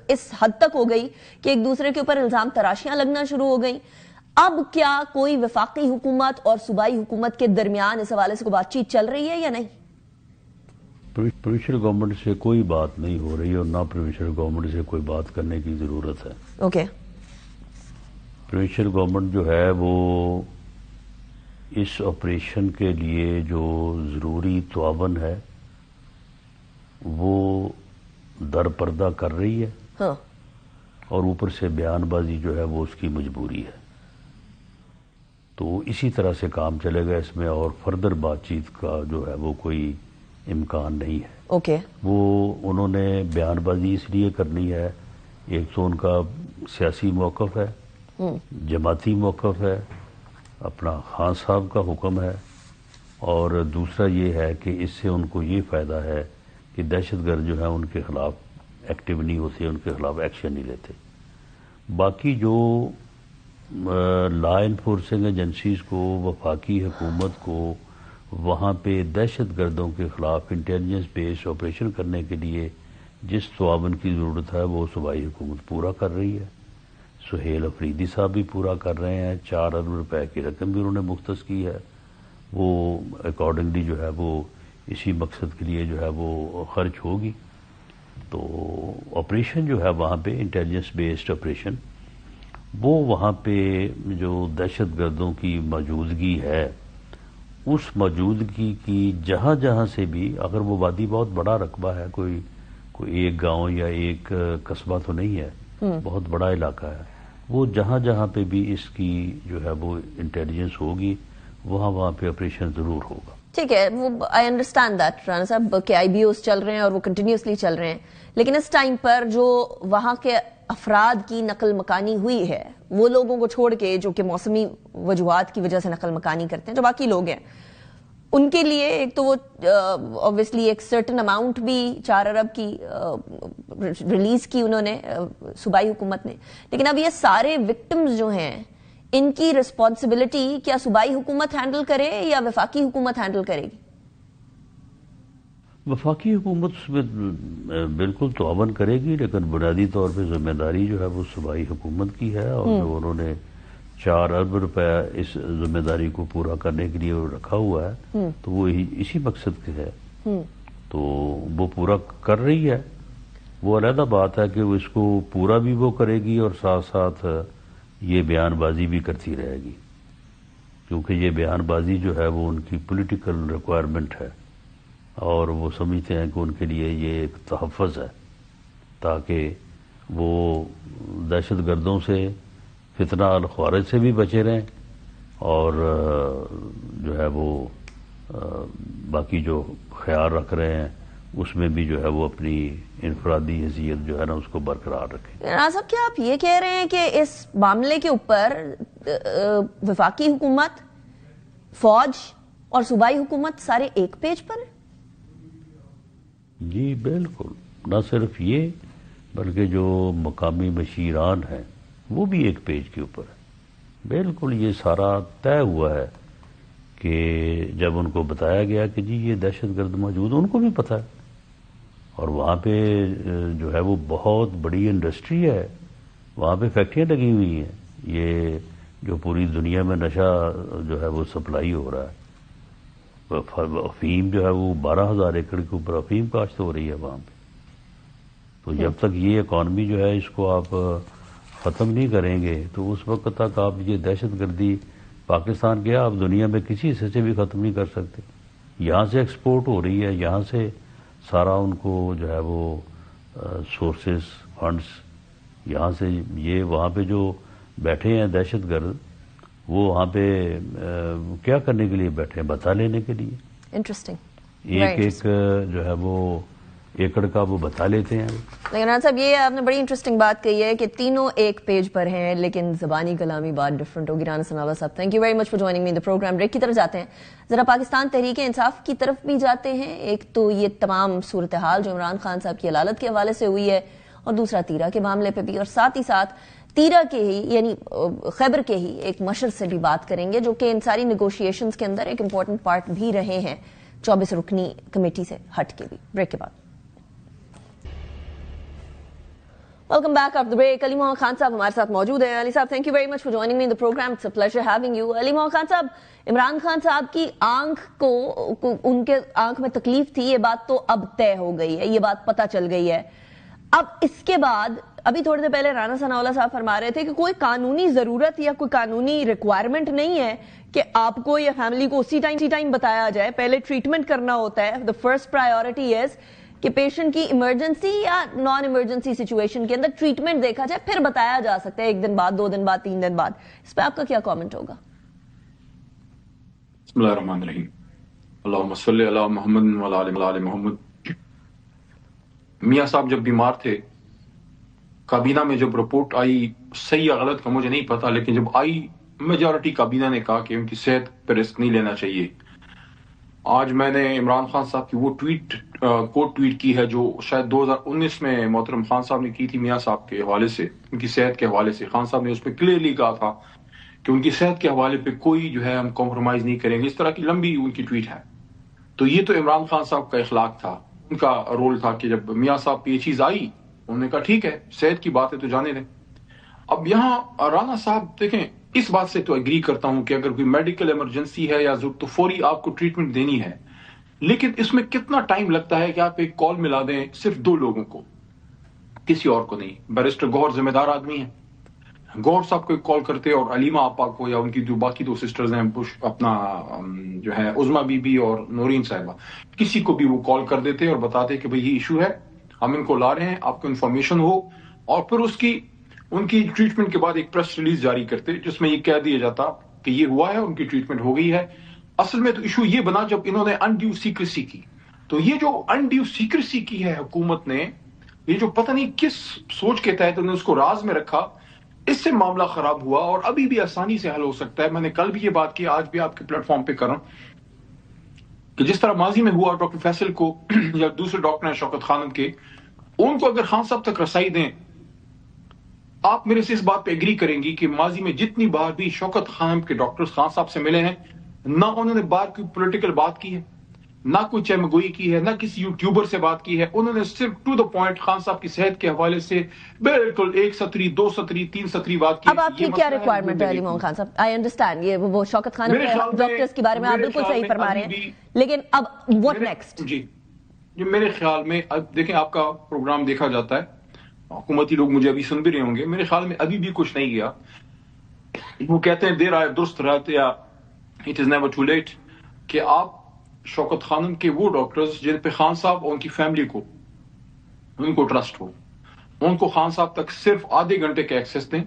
اس حد تک ہو گئی کہ ایک دوسرے کے اوپر الزام تراشیاں لگنا شروع ہو گئیں. اب کیا کوئی وفاقی حکومت اور صوبائی حکومت کے درمیان اس حوالے سے کوئی بات چیت چل رہی ہے یا نہیں؟ پروونشل گورنمنٹ سے کوئی بات نہیں ہو رہی اور نہ پروونشل گورنمنٹ سے کوئی بات کرنے کی ضرورت ہے. اوکے. پروونشل گورنمنٹ جو ہے وہ اس آپریشن کے لیے جو ضروری تعاون ہے وہ در پردہ کر رہی ہے, ہاں, اور اوپر سے بیان بازی جو ہے وہ اس کی مجبوری ہے. تو اسی طرح سے کام چلے گا اس میں, اور فردر بات چیت کا جو ہے وہ کوئی امکان نہیں ہے. اوکے. وہ انہوں نے بیان بازی اس لیے کرنی ہے, ایک تو ان کا سیاسی موقف ہے, جماعتی موقف ہے, اپنا خان صاحب کا حکم ہے, اور دوسرا یہ ہے کہ اس سے ان کو یہ فائدہ ہے کہ دہشت گرد جو ہیں ان کے خلاف ایکٹیو نہیں ہوتے, ان کے خلاف ایکشن نہیں لیتے. باقی جو لا انفورسنگ ایجنسیز کو, وفاقی حکومت کو وہاں پہ دہشت گردوں کے خلاف انٹیلیجنس بیسڈ آپریشن کرنے کے لیے جس تعاون کی ضرورت ہے وہ صوبائی حکومت پورا کر رہی ہے. سہیل افریدی صاحب بھی پورا کر رہے ہیں, 4 ارب روپے کی رقم بھی انہوں نے مختص کی ہے, وہ اکارڈنگلی جو ہے وہ اسی مقصد کے لیے جو ہے وہ خرچ ہوگی. تو آپریشن جو ہے وہاں پہ انٹیلیجنس بیسڈ آپریشن, وہ وہاں پہ جو دہشت گردوں کی موجودگی ہے، اس موجودگی کی جہاں جہاں سے بھی، اگر وہ وادی بہت بڑا رقبہ ہے، کوئی ایک گاؤں یا ایک قصبہ تو نہیں ہے، بہت بڑا علاقہ ہے، وہ جہاں جہاں پہ بھی اس کی جو ہے وہ انٹیلیجنس ہوگی، وہاں پہ آپریشن ضرور ہوگا. ٹھیک ہے، وہ آئی انڈرسٹینڈ دیٹ رانا صاحب کہ آئی بی اوز چل رہے ہیں اور وہ کنٹینیوسلی چل رہے ہیں، لیکن اس ٹائم پر جو وہاں کے افراد کی نقل مکانی ہوئی ہے، وہ لوگوں کو چھوڑ کے جو کہ موسمی وجوہات کی وجہ سے نقل مکانی کرتے ہیں، جو باقی لوگ ہیں، ان کے لیے ایک تو وہ obviously ایک سرٹن اماؤنٹ بھی 4 ارب کی ریلیز کی انہوں نے صوبائی حکومت نے، لیکن اب یہ سارے وکٹمز جو ہیں ان کی رسپانسبلٹی کیا صوبائی حکومت ہینڈل کرے یا وفاقی حکومت ہینڈل کرے گی؟ وفاقی حکومت اس میں بالکل تعاون کرے گی، لیکن بنیادی طور پہ ذمہ داری جو ہے وہ صوبائی حکومت کی ہے، اور جو انہوں نے 4 ارب روپے اس ذمہ داری کو پورا کرنے کے لیے رکھا ہوا ہے، تو وہ اسی مقصد کے ہے، تو وہ پورا کر رہی ہے. وہ علیحدہ بات ہے کہ وہ اس کو پورا بھی وہ کرے گی اور ساتھ ساتھ یہ بیان بازی بھی کرتی رہے گی، کیونکہ یہ بیان بازی جو ہے وہ ان کی پولیٹیکل ریکوائرمنٹ ہے، اور وہ سمجھتے ہیں کہ ان کے لیے یہ ایک تحفظ ہے تاکہ وہ دہشت گردوں سے، فتنہ الخوارج سے بھی بچے رہیں، اور جو ہے وہ باقی جو خیال رکھ رہے ہیں اس میں بھی جو ہے وہ اپنی انفرادی حیثیت جو ہے نا اس کو برقرار رکھیں. رانا صاحب کیا آپ یہ کہہ رہے ہیں کہ اس معاملے کے اوپر وفاقی حکومت، فوج اور صوبائی حکومت سارے ایک پیج پر ہیں؟ جی بالکل، نہ صرف یہ بلکہ جو مقامی مشیران ہیں وہ بھی ایک پیج کے اوپر ہے. بالکل یہ سارا طے ہوا ہے کہ جب ان کو بتایا گیا کہ جی یہ دہشت گرد موجود، ان کو بھی پتہ ہے، اور وہاں پہ جو ہے وہ بہت بڑی انڈسٹری ہے، وہاں پہ فیکٹریاں لگی ہوئی ہیں، یہ جو پوری دنیا میں نشہ جو ہے وہ سپلائی ہو رہا ہے، افیم جو ہے وہ 12,000 ایکڑ کے اوپر افیم کاشت ہو رہی ہے وہاں پہ. تو جب تک یہ اکانومی جو ہے اس کو آپ ختم نہیں کریں گے تو اس وقت تک آپ یہ دہشت گردی پاکستان کے آپ دنیا میں کسی حصے سے بھی ختم نہیں کر سکتے. یہاں سے ایکسپورٹ ہو رہی ہے، یہاں سے سارا ان کو جو ہے وہ سورسز، فنڈز یہاں سے، یہ وہاں پہ جو بیٹھے ہیں دہشت گرد، وہ وہاں پہ کیا کرنے کے لیے بیٹھے ہیں؟ بتا لینے کے لیے. انٹرسٹنگ. ایک جو ہے وہ ایکڑ کا وہ بتا لیتے ہیں. لیکن رانا صاحب یہ آپ نے بڑی انٹرسٹنگ بات کہی ہے کہ تینوں ایک پیج پر ہیں لیکن زبانی کلامی بات ڈفرنٹ ہوگی. رانا ثناءاللہ صاحب thank you very much for joining me in the program. Break کی طرف جاتے ہیں، ذرا پاکستان تحریک انصاف کی طرف بھی جاتے ہیں. ایک تو یہ تمام صورتحال جو عمران خان صاحب کی عدالت کے حوالے سے ہوئی ہے، اور دوسرا تیرا کے معاملے پہ بھی، اور ساتھ ہی ساتھ تیرا کے ہی یعنی خیبر کے ہی ایک مشر سے بھی بات کریں گے جو کہ ان ساری نیگوشیشنز کے اندر ایک امپورٹنٹ پارٹ بھی رہے ہیں 24 رکنی کمیٹی سے ہٹ کے بھی. بریک کے بعد welcome back after break. Ali Muhammad Khan صاحب ہمارے ساتھ موجود ہیں. علی صاحب thank you very much for joining me in the program. It's a pleasure having you. Ali Muhammad Khan صاحب، عمران خان صاحب کی آنکھ کو ان کے آنکھ میں تکلیف تھی، یہ بات تو اب طے ہو گئی ہے، یہ بات پتہ چل گئی ہے. اب اس کے بعد ابھی تھوڑی دیر پہلے رانا ثناءاللہ صاحب فرما رہے تھے کہ کوئی قانونی ضرورت یا کوئی قانونی ریکوائرمنٹ نہیں ہے کہ آپ کو یا فیملی کو اسی ٹائم بتایا جائے. پہلے ٹریٹمنٹ کرنا ہوتا ہے. دا فرسٹ پرائیورٹی از کہ پیشنٹ کی ایمرجنسی یا نان ایمرجنسی سچویشن کے اندر ٹریٹمنٹ دیکھا جائے، پھر بتایا جا سکتا ہے 1 دن بعد، 2 دن بعد، 3 دن بعد. اس پہ آپ کا کیا کامنٹ ہوگا؟ بسم اللہ الرحمن الرحیم. اللہم صلی علی محمد وعلی آل محمد. میاں صاحب جب بیمار تھے، کابینہ میں جب رپورٹ آئی، صحیح یا غلط کا مجھے نہیں پتا، لیکن جب آئی میجورٹی کابینہ نے کہا کہ ان کی صحت پہ رسک نہیں لینا چاہیے. آج میں نے عمران خان صاحب کی وہ کوٹ ٹویٹ کی ہے جو شاید 2019 میں محترم خان صاحب نے کی تھی میاں صاحب کے حوالے سے، ان کی صحت کے حوالے سے. خان صاحب نے اس پہ کلیئرلی کہا تھا کہ ان کی صحت کے حوالے پہ کوئی جو ہے ہم کمپرومائز نہیں کریں گے. اس طرح کی لمبی ان کی ٹویٹ ہے. تو یہ تو عمران خان صاحب کا اخلاق تھا، ان کا رول تھا کہ جب میاں صاحب پہ یہ چیز آئی انہوں نے کہا ٹھیک ہے، صحت کی بات ہے تو جانے دیں. اب یہاں رانا صاحب دیکھیں، اس بات سے تو ایگری کرتا ہوں کہ اگر کوئی میڈیکل ایمرجنسی ہے یا ضرورت تو فوری آپ کو ٹریٹمنٹ دینی ہے، لیکن اس میں کتنا ٹائم لگتا ہے کہ آپ ایک کال ملا دیں صرف 2 لوگوں کو، کسی اور کو نہیں. بیرسٹر گوہر ذمہ دار آدمی ہے، गौहर साहब को कॉल करते और अलीमा आपा को या उनकी जो बाकी दो सिस्टर्स हैं अपना जो है उज़मा बीबी और नूरीन साहिबा, किसी को भी वो कॉल कर देते और बताते कि भाई ये इशू है, हम इनको ला रहे हैं, आपको इन्फॉर्मेशन हो, और फिर उनकी ट्रीटमेंट के बाद एक प्रेस रिलीज जारी करते जिसमें ये कह दिया जाता कि ये हुआ है, उनकी ट्रीटमेंट हो गई है। असल में तो इशू ये बना जब इन्होंने अनड्यू सीक्रेसी की। तो ये जो अनड्यू सीक्रेसी की है हुकूमत ने, ये जो पता नहीं किस सोच के तहत उन्होंने उसको राज में रखा, इससे मामला खराब हुआ और अभी भी आसानी से हल हो सकता है। मैंने कल भी ये बात की, आज भी आपके प्लेटफॉर्म पे कर रहा हूं कि जिस तरह माजी में हुआ डॉक्टर फैसल को या दूसरे डॉक्टर हैं शौकत खानम के, उनको अगर खान साहब तक रसाई दें, आप मेरे से इस बात पे एग्री करेंगी कि माजी में जितनी बार भी शौकत खानम के डॉक्टर्स खान साहब से मिले हैं, ना उन्होंने बार कोई पॉलिटिकल बात की है, ना कोई चमगोई की है, ना किसी यूट्यूबर से बात की है। उन्होंने सिर्फ टू द पॉइंट खान साहब की सेहत के हवाले से बिल्कुल 1 सतरी 2 सतरी 3 सतरी बात की। अब आपकी क्या रिक्वायरमेंट है अली मोहम्मद खान साहब? आई अंडरस्टैंड ये वो शौकत खान डॉक्टर्स के बारे में आप बिल्कुल सही फरमा रहे हैं, लेकिन अब व्हाट नेक्स्ट? जी मेरे ख्याल में अब देखें, आपका प्रोग्राम देखा जाता है, हुकूमती लोग मुझे अभी सुन भी रहे होंगे, मेरे ख्याल में अभी भी कुछ नहीं गया। वो कहते हैं देर आए दुरुस्त रात, या it is never too late, कि आप शौकत खानम के वो डॉक्टर्स जिन पे खान साहब और उनकी फैमिली को उनको ट्रस्ट हो, उनको खान साहब तक सिर्फ आधे घंटे के एक्सेस दें,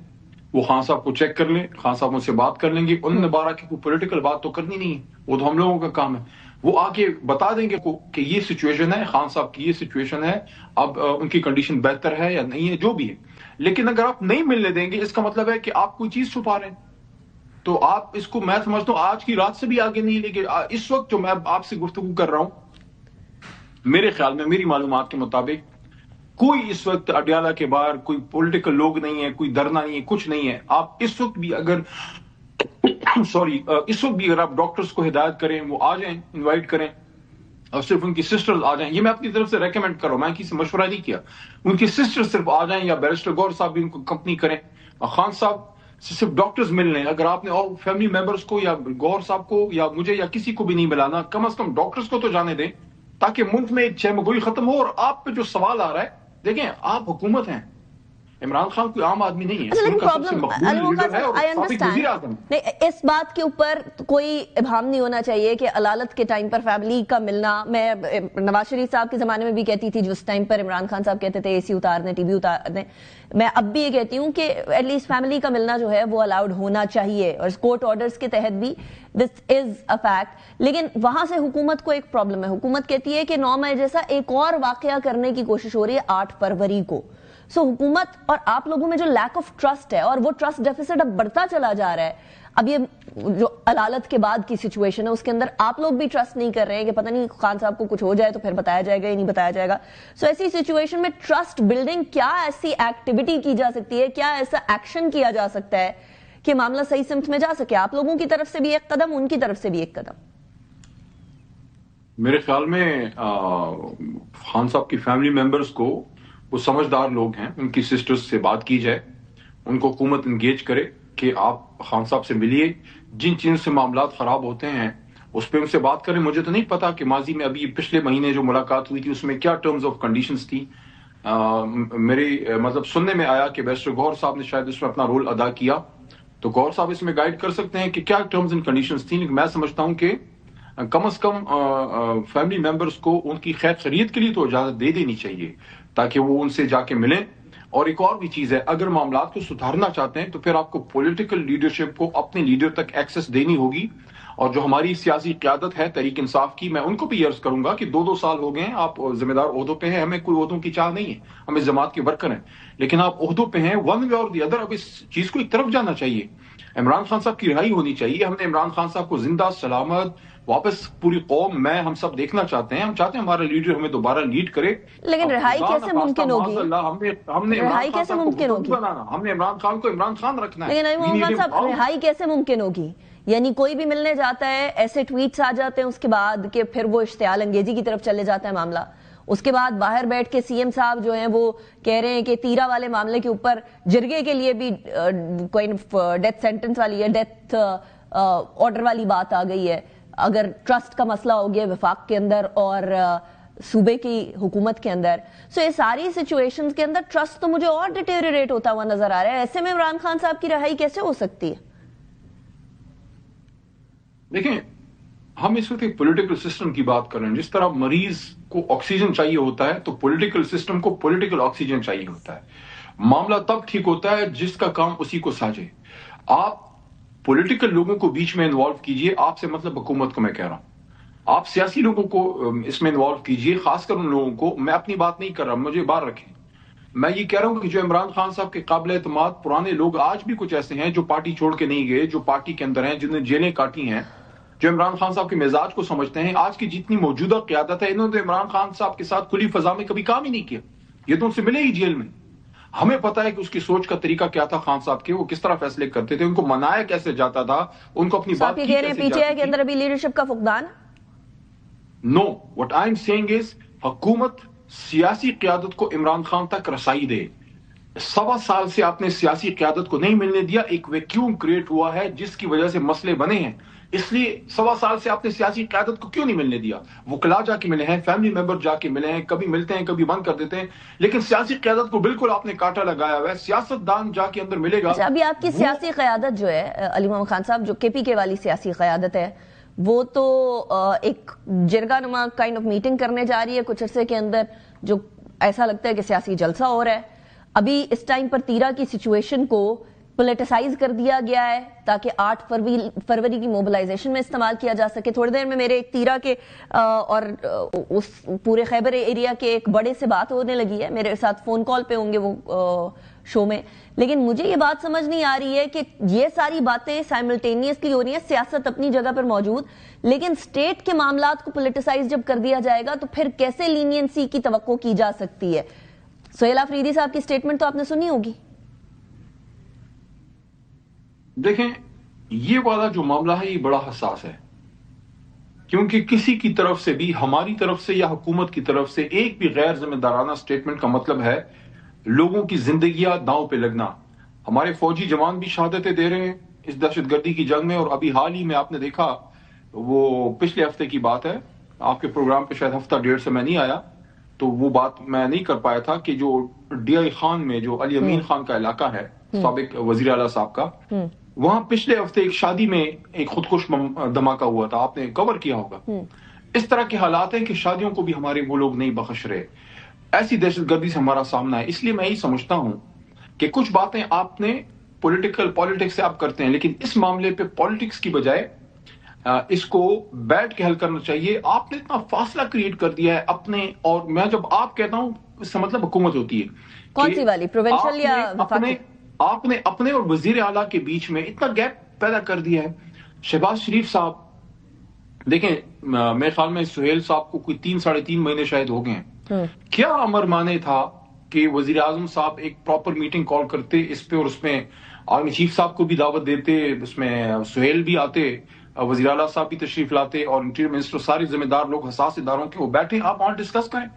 वो खान साहब को चेक कर लें, खान साहब उनसे बात कर लेंगे। उन्होंने 12 की कोई पॉलिटिकल बात तो करनी नहीं है, वो तो हम लोगों का काम है। वो आके बता देंगे को कि ये सिचुएशन है, खान साहब की ये सिचुएशन है, अब उनकी कंडीशन बेहतर है या नहीं है, जो भी है। लेकिन अगर आप नहीं मिलने देंगे, इसका मतलब है कि आप कोई चीज छुपा रहे हैं। तो आप इसको, मैं समझता हूं आज की रात से भी आगे नहीं, लेकिन इस वक्त जो मैं आपसे गुफ्तगू कर रहा हूं, मेरे ख्याल में, मेरी मालूमात के मुताबिक कोई इस वक्त अडियाला के बाहर कोई पॉलिटिकल लोग नहीं है, कोई धरना नहीं है, कुछ नहीं है। आप इस वक्त भी अगर इस वक्त भी अगर आप डॉक्टर्स को हिदायत करें, वो आ जाएं, इनवाइट करें, और सिर्फ उनकी सिस्टर्स आ जाएं, ये मैं अपनी तरफ से रेकमेंड कर रहा हूं, मैं किसी से मशवरा नहीं किया, उनकी सिस्टर्स सिर्फ आ जाएं, या बैरिस्टर गौहर साहब भी उनको कंपनी करें, और खान साहब से सिर्फ डॉक्टर्स मिल लें। अगर आपने और फैमिली मेंबर्स को या गौहर साहब को या मुझे या किसी को भी नहीं मिलाना, कम से कम डॉक्टर्स को तो जाने दें, ताकि मुल्क में एक चमगोई खत्म हो। और आप पे जो सवाल आ रहा है, देखें, आप हुकूमत हैं, इमरान खान कोई आम आदमी नहीं है, उनका सबसे मकबूल लीडर है और साबिक वज़ीर आज़म। नहीं, इस बात के ऊपर कोई इब्हाम नहीं होना चाहिए कि अदालत के टाइम पर फैमिली का मिलना, मैं नवाज शरीफ साहब के जमाने में भी कहती थी, जिस टाइम पर इमरान खान साहब कहते थे एसी उतारने, टीवी उतारने, मैं अब भी ये कहती हूँ कि एटलीस्ट फैमिली का मिलना जो है वो अलाउड होना चाहिए, और कोर्ट ऑर्डर्स के तहत भी दिस इज अ फैक्ट। लेकिन वहां से हुकूमत को एक प्रॉब्लम है, हुकूमत कहती है कि 9 मई जैसा एक और वाकया करने की कोशिश हो रही है 8 फरवरी को। सो हुकूमत और आप लोगों में जो लैक ऑफ ट्रस्ट है, और वो ट्रस्ट डेफिसिट अब बढ़ता चला जा रहा है। अब ये जो अदालत के बाद की सिचुएशन है, उसके अंदर आप लोग भी ट्रस्ट नहीं कर रहे हैं कि पता नहीं खान साहब को कुछ हो जाए तो फिर बताया जाएगा या नहीं बताया जाएगा। सो ऐसी सिचुएशन में ट्रस्ट बिल्डिंग, क्या ऐसी एक्टिविटी की जा सकती है, क्या ऐसा एक्शन किया जा सकता है कि मामला सही सिमत में जा सके? आप लोगों की तरफ से भी एक कदम, उनकी तरफ से भी एक कदम। मेरे ख्याल में खान साहब की फैमिली मेंबर्स को, वो समझदार लोग हैं, उनकी सिस्टर्स से बात की जाए, उनको हुकूमत इंगेज करे कि आप खान साहब से मिलिए, जिन चीज़ों से मामला खराब होते हैं उस पर उनसे बात करें। मुझे तो नहीं पता कि माजी में अभी पिछले महीने जो मुलाकात हुई थी उसमें क्या टर्म्स ऑफ कंडीशंस थी। मेरे मतलब सुनने में आया कि बैरिस्टर गौहर साहब ने शायद इसमें अपना रोल अदा किया, तो गौहर साहब इसमें गाइड कर सकते हैं कि क्या टर्म्स एंड कंडीशंस थी। लेकिन मैं समझता हूं कि कम से कम फैमिली मेंबर्स को उनकी खैर खैरियत के लिए तो इजाजत दे देनी चाहिए, ताकि वो उनसे जाके मिलें। और एक और भी चीज है, अगर मामलात को सुधारना चाहते हैं तो फिर आपको पॉलिटिकल लीडरशिप को अपने लीडर तक एक्सेस देनी होगी। और जो हमारी सियासी क़यादत है तहरीक इंसाफ की, मैं उनको भी अर्ज करूंगा कि 2-2 साल हो गए हैं आप जिम्मेदार ओहदों पे हैं, हमें कोई ओहदों की चाह नहीं है, हम इस जमात के वर्कर हैं, लेकिन आप ओहदों पे हैं, वन वे और दी अदर। अब इस चीज को एक तरफ जाना चाहिए, इमरान खान साहब की रिहाई होनी चाहिए। हमने इमरान खान साहब को जिंदा सलामत वापस, पूरी कौम, मैं, हम सब देखना चाहते हैं। हम चाहते हैं हमारा लीडर हमें दोबारा लीड करे। लेकिन रिहाई कैसे मुमकिन होगी? हमने रिहाई कैसे मुमकिन होगी? हमने इमरान खान को इमरान खान रखना है। लेकिन इमरान साहब, रिहाई कैसे मुमकिन होगी? यानी कोई भी मिलने जाता है, ऐसे ट्वीट्स आ जाते हैं उसके बाद कि फिर वो इश्तियाल अंगेजी की तरफ चले जाता है मामला। उसके बाद बाहर बैठ के सीएम साहब जो हैं वो कह रहे हैं कि तीरा वाले मामले के ऊपर जिरगे के लिए भी कोई डेथ सेंटेंस वाली है, डेथ ऑर्डर वाली बात आ गई है। अगर ट्रस्ट का मसला हो गया वफाक के अंदर और صوبے کی حکومت کے اندر. سو یہ ساری سچویشنز کے اندر ٹرسٹ تو مجھے اور ڈیٹیریٹ ہوتا ہوا نظر آ رہا ہے. ایسے میں عمران خان صاحب کی رہائی کیسے ہو سکتی ہے؟ دیکھیں ہم اس وقت ایک پولیٹیکل سسٹم کی بات کر رہے ہیں. جس طرح مریض کو آکسیجن چاہیے ہوتا ہے تو پولیٹیکل سسٹم کو پولیٹیکل آکسیجن چاہیے ہوتا ہے. معاملہ تب ٹھیک ہوتا ہے جس کا کام اسی کو ساجے. آپ پولیٹیکل لوگوں کو بیچ میں انوالو کیجئے. آپ سے مطلب حکومت کو میں کہہ رہا ہوں, آپ سیاسی لوگوں کو اس میں انوالو کیجئے, خاص کر ان لوگوں کو. میں اپنی بات نہیں کر رہا, مجھے باہر رکھیں. میں یہ کہہ رہا ہوں کہ جو عمران خان صاحب کے قابل اعتماد پرانے لوگ آج بھی کچھ ایسے ہیں جو پارٹی چھوڑ کے نہیں گئے, جو پارٹی کے اندر ہیں, جنہوں نے جیلیں کاٹی ہیں, جو عمران خان صاحب کے مزاج کو سمجھتے ہیں. آج کی جتنی موجودہ قیادت ہے, انہوں نے عمران خان صاحب کے ساتھ کھلی فضا میں کبھی کام ہی نہیں کیا. یہ تو ان سے ملے ہی جیل میں. ہمیں پتا ہے کہ اس کی سوچ کا طریقہ کیا تھا خان صاحب کے, وہ کس طرح فیصلے کرتے تھے, ان کو منایا کیسے جاتا تھا, ان کو اپنی بات کی کیسے جاتی تھی. پی ٹی آئی کے اندر ابھی لیڈرشپ کا فقدان. نو, وٹ آئی ایم سیئنگ از حکومت سیاسی قیادت کو عمران خان تک رسائی دے. 1.25 سال سے آپ نے سیاسی قیادت کو نہیں ملنے دیا. ایک ویکیوم کریٹ ہوا ہے جس کی وجہ سے مسئلے بنے ہیں. اس لیے 1.25 سال سے آپ نے سیاسی قیادت کو کیوں نہیں ملنے دیا؟ وکلا جا کے ملے ہیں, فیملی ممبر جا کے ملے ہیں, کبھی ملتے ہیں کبھی بند کر دیتے ہیں, لیکن سیاسی قیادت کو بالکل آپ نے کاٹا لگایا ہوا ہے. سیاست دان جا کے اندر ملے گا. ابھی آپ کی سیاسی قیادت جو ہے علی محمد خان صاحب, جو کے پی کے والی سیاسی قیادت ہے, وہ تو ایک جرگہ نما کائنڈ آف میٹنگ کرنے جا رہی ہے کچھ عرصے کے اندر, جو ایسا لگتا ہے کہ سیاسی جلسہ ہو رہا ہے. ابھی اس ٹائم پر تیرا کی سچویشن کو پولیٹیسائز کر دیا گیا ہے تاکہ 8 فروری کی موبلائزیشن میں استعمال کیا جا سکے. تھوڑی دیر میں میرے ایک تیرا کے اور اس پورے خیبر ایریا کے ایک بڑے سے بات ہونے لگی ہے, میرے ساتھ فون کال پہ ہوں گے وہ شو میں. لیکن مجھے یہ بات سمجھ نہیں آ رہی ہے کہ یہ ساری باتیں سائملٹینیسلی ہو رہی ہیں, سیاست اپنی جگہ پر موجود, لیکن سٹیٹ کے معاملات کو پولیٹیسائز جب کر دیا جائے گا تو پھر کیسے لینینسی کی توقع کی جا سکتی ہے؟ سہیل آفریدی صاحب کی سٹیٹمنٹ تو آپ نے سنی ہوگی. دیکھیں یہ والا جو معاملہ ہے یہ بڑا حساس ہے, کیونکہ کسی کی طرف سے بھی, ہماری طرف سے یا حکومت کی طرف سے, ایک بھی غیر ذمہ دارانہ سٹیٹمنٹ کا مطلب ہے لوگوں کی زندگیاں داؤں پہ لگنا. ہمارے فوجی جوان بھی شہادتیں دے رہے ہیں اس دہشت گردی کی جنگ میں. اور ابھی حال ہی میں آپ نے دیکھا, وہ پچھلے ہفتے کی بات ہے, آپ کے پروگرام پہ شاید ہفتہ ڈیڑھ سے میں نہیں آیا تو وہ بات میں نہیں کر پایا تھا, کہ جو ڈی آئی خان میں جو علی امین خان کا علاقہ ہے, سابق وزیر اعلیٰ صاحب کا, وہاں پچھلے ہفتے ایک شادی میں ایک خودکش دھماکہ ہوا تھا, آپ نے کور کیا ہوگا. اس طرح کے حالات ہیں کہ شادیوں کو بھی ہمارے وہ لوگ نہیں بخش رہے. ایسی دہشت گردی سے ہمارا سامنا ہے. اس لیے میں یہی سمجھتا ہوں کہ کچھ باتیں آپ نے پولیٹکس سے آپ کرتے ہیں, لیکن اس معاملے پہ پولیٹکس کی بجائے اس کو بیٹھ کے حل کرنا چاہیے. آپ نے اتنا فاصلہ کریٹ کر دیا ہے اپنے, اور میں جب آپ کہتا ہوں اس کا مطلب حکومت ہوتی ہے. کون سی والی, پروونشل یا وفاقی؟ آپ نے اپنے اور وزیر اعلیٰ کے بیچ میں اتنا گیپ پیدا کر دیا ہے. شہباز شریف صاحب, دیکھیں میرے خیال میں سہیل صاحب کو کوئی 3-3.5 مہینے شاید ہو گئے ہیں. کیا امر مانے تھا کہ وزیر اعظم صاحب ایک پراپر میٹنگ کال کرتے اس پہ, اور اس میں آرمی چیف صاحب کو بھی دعوت دیتے, اس میں سہیل بھی آتے, وزیر اعلیٰ صاحب بھی تشریف لاتے, اور انٹیریئر منسٹر, سارے ذمہ دار لوگ حساس اداروں کے, وہ بیٹھے, آپ وہاں ڈسکس کریں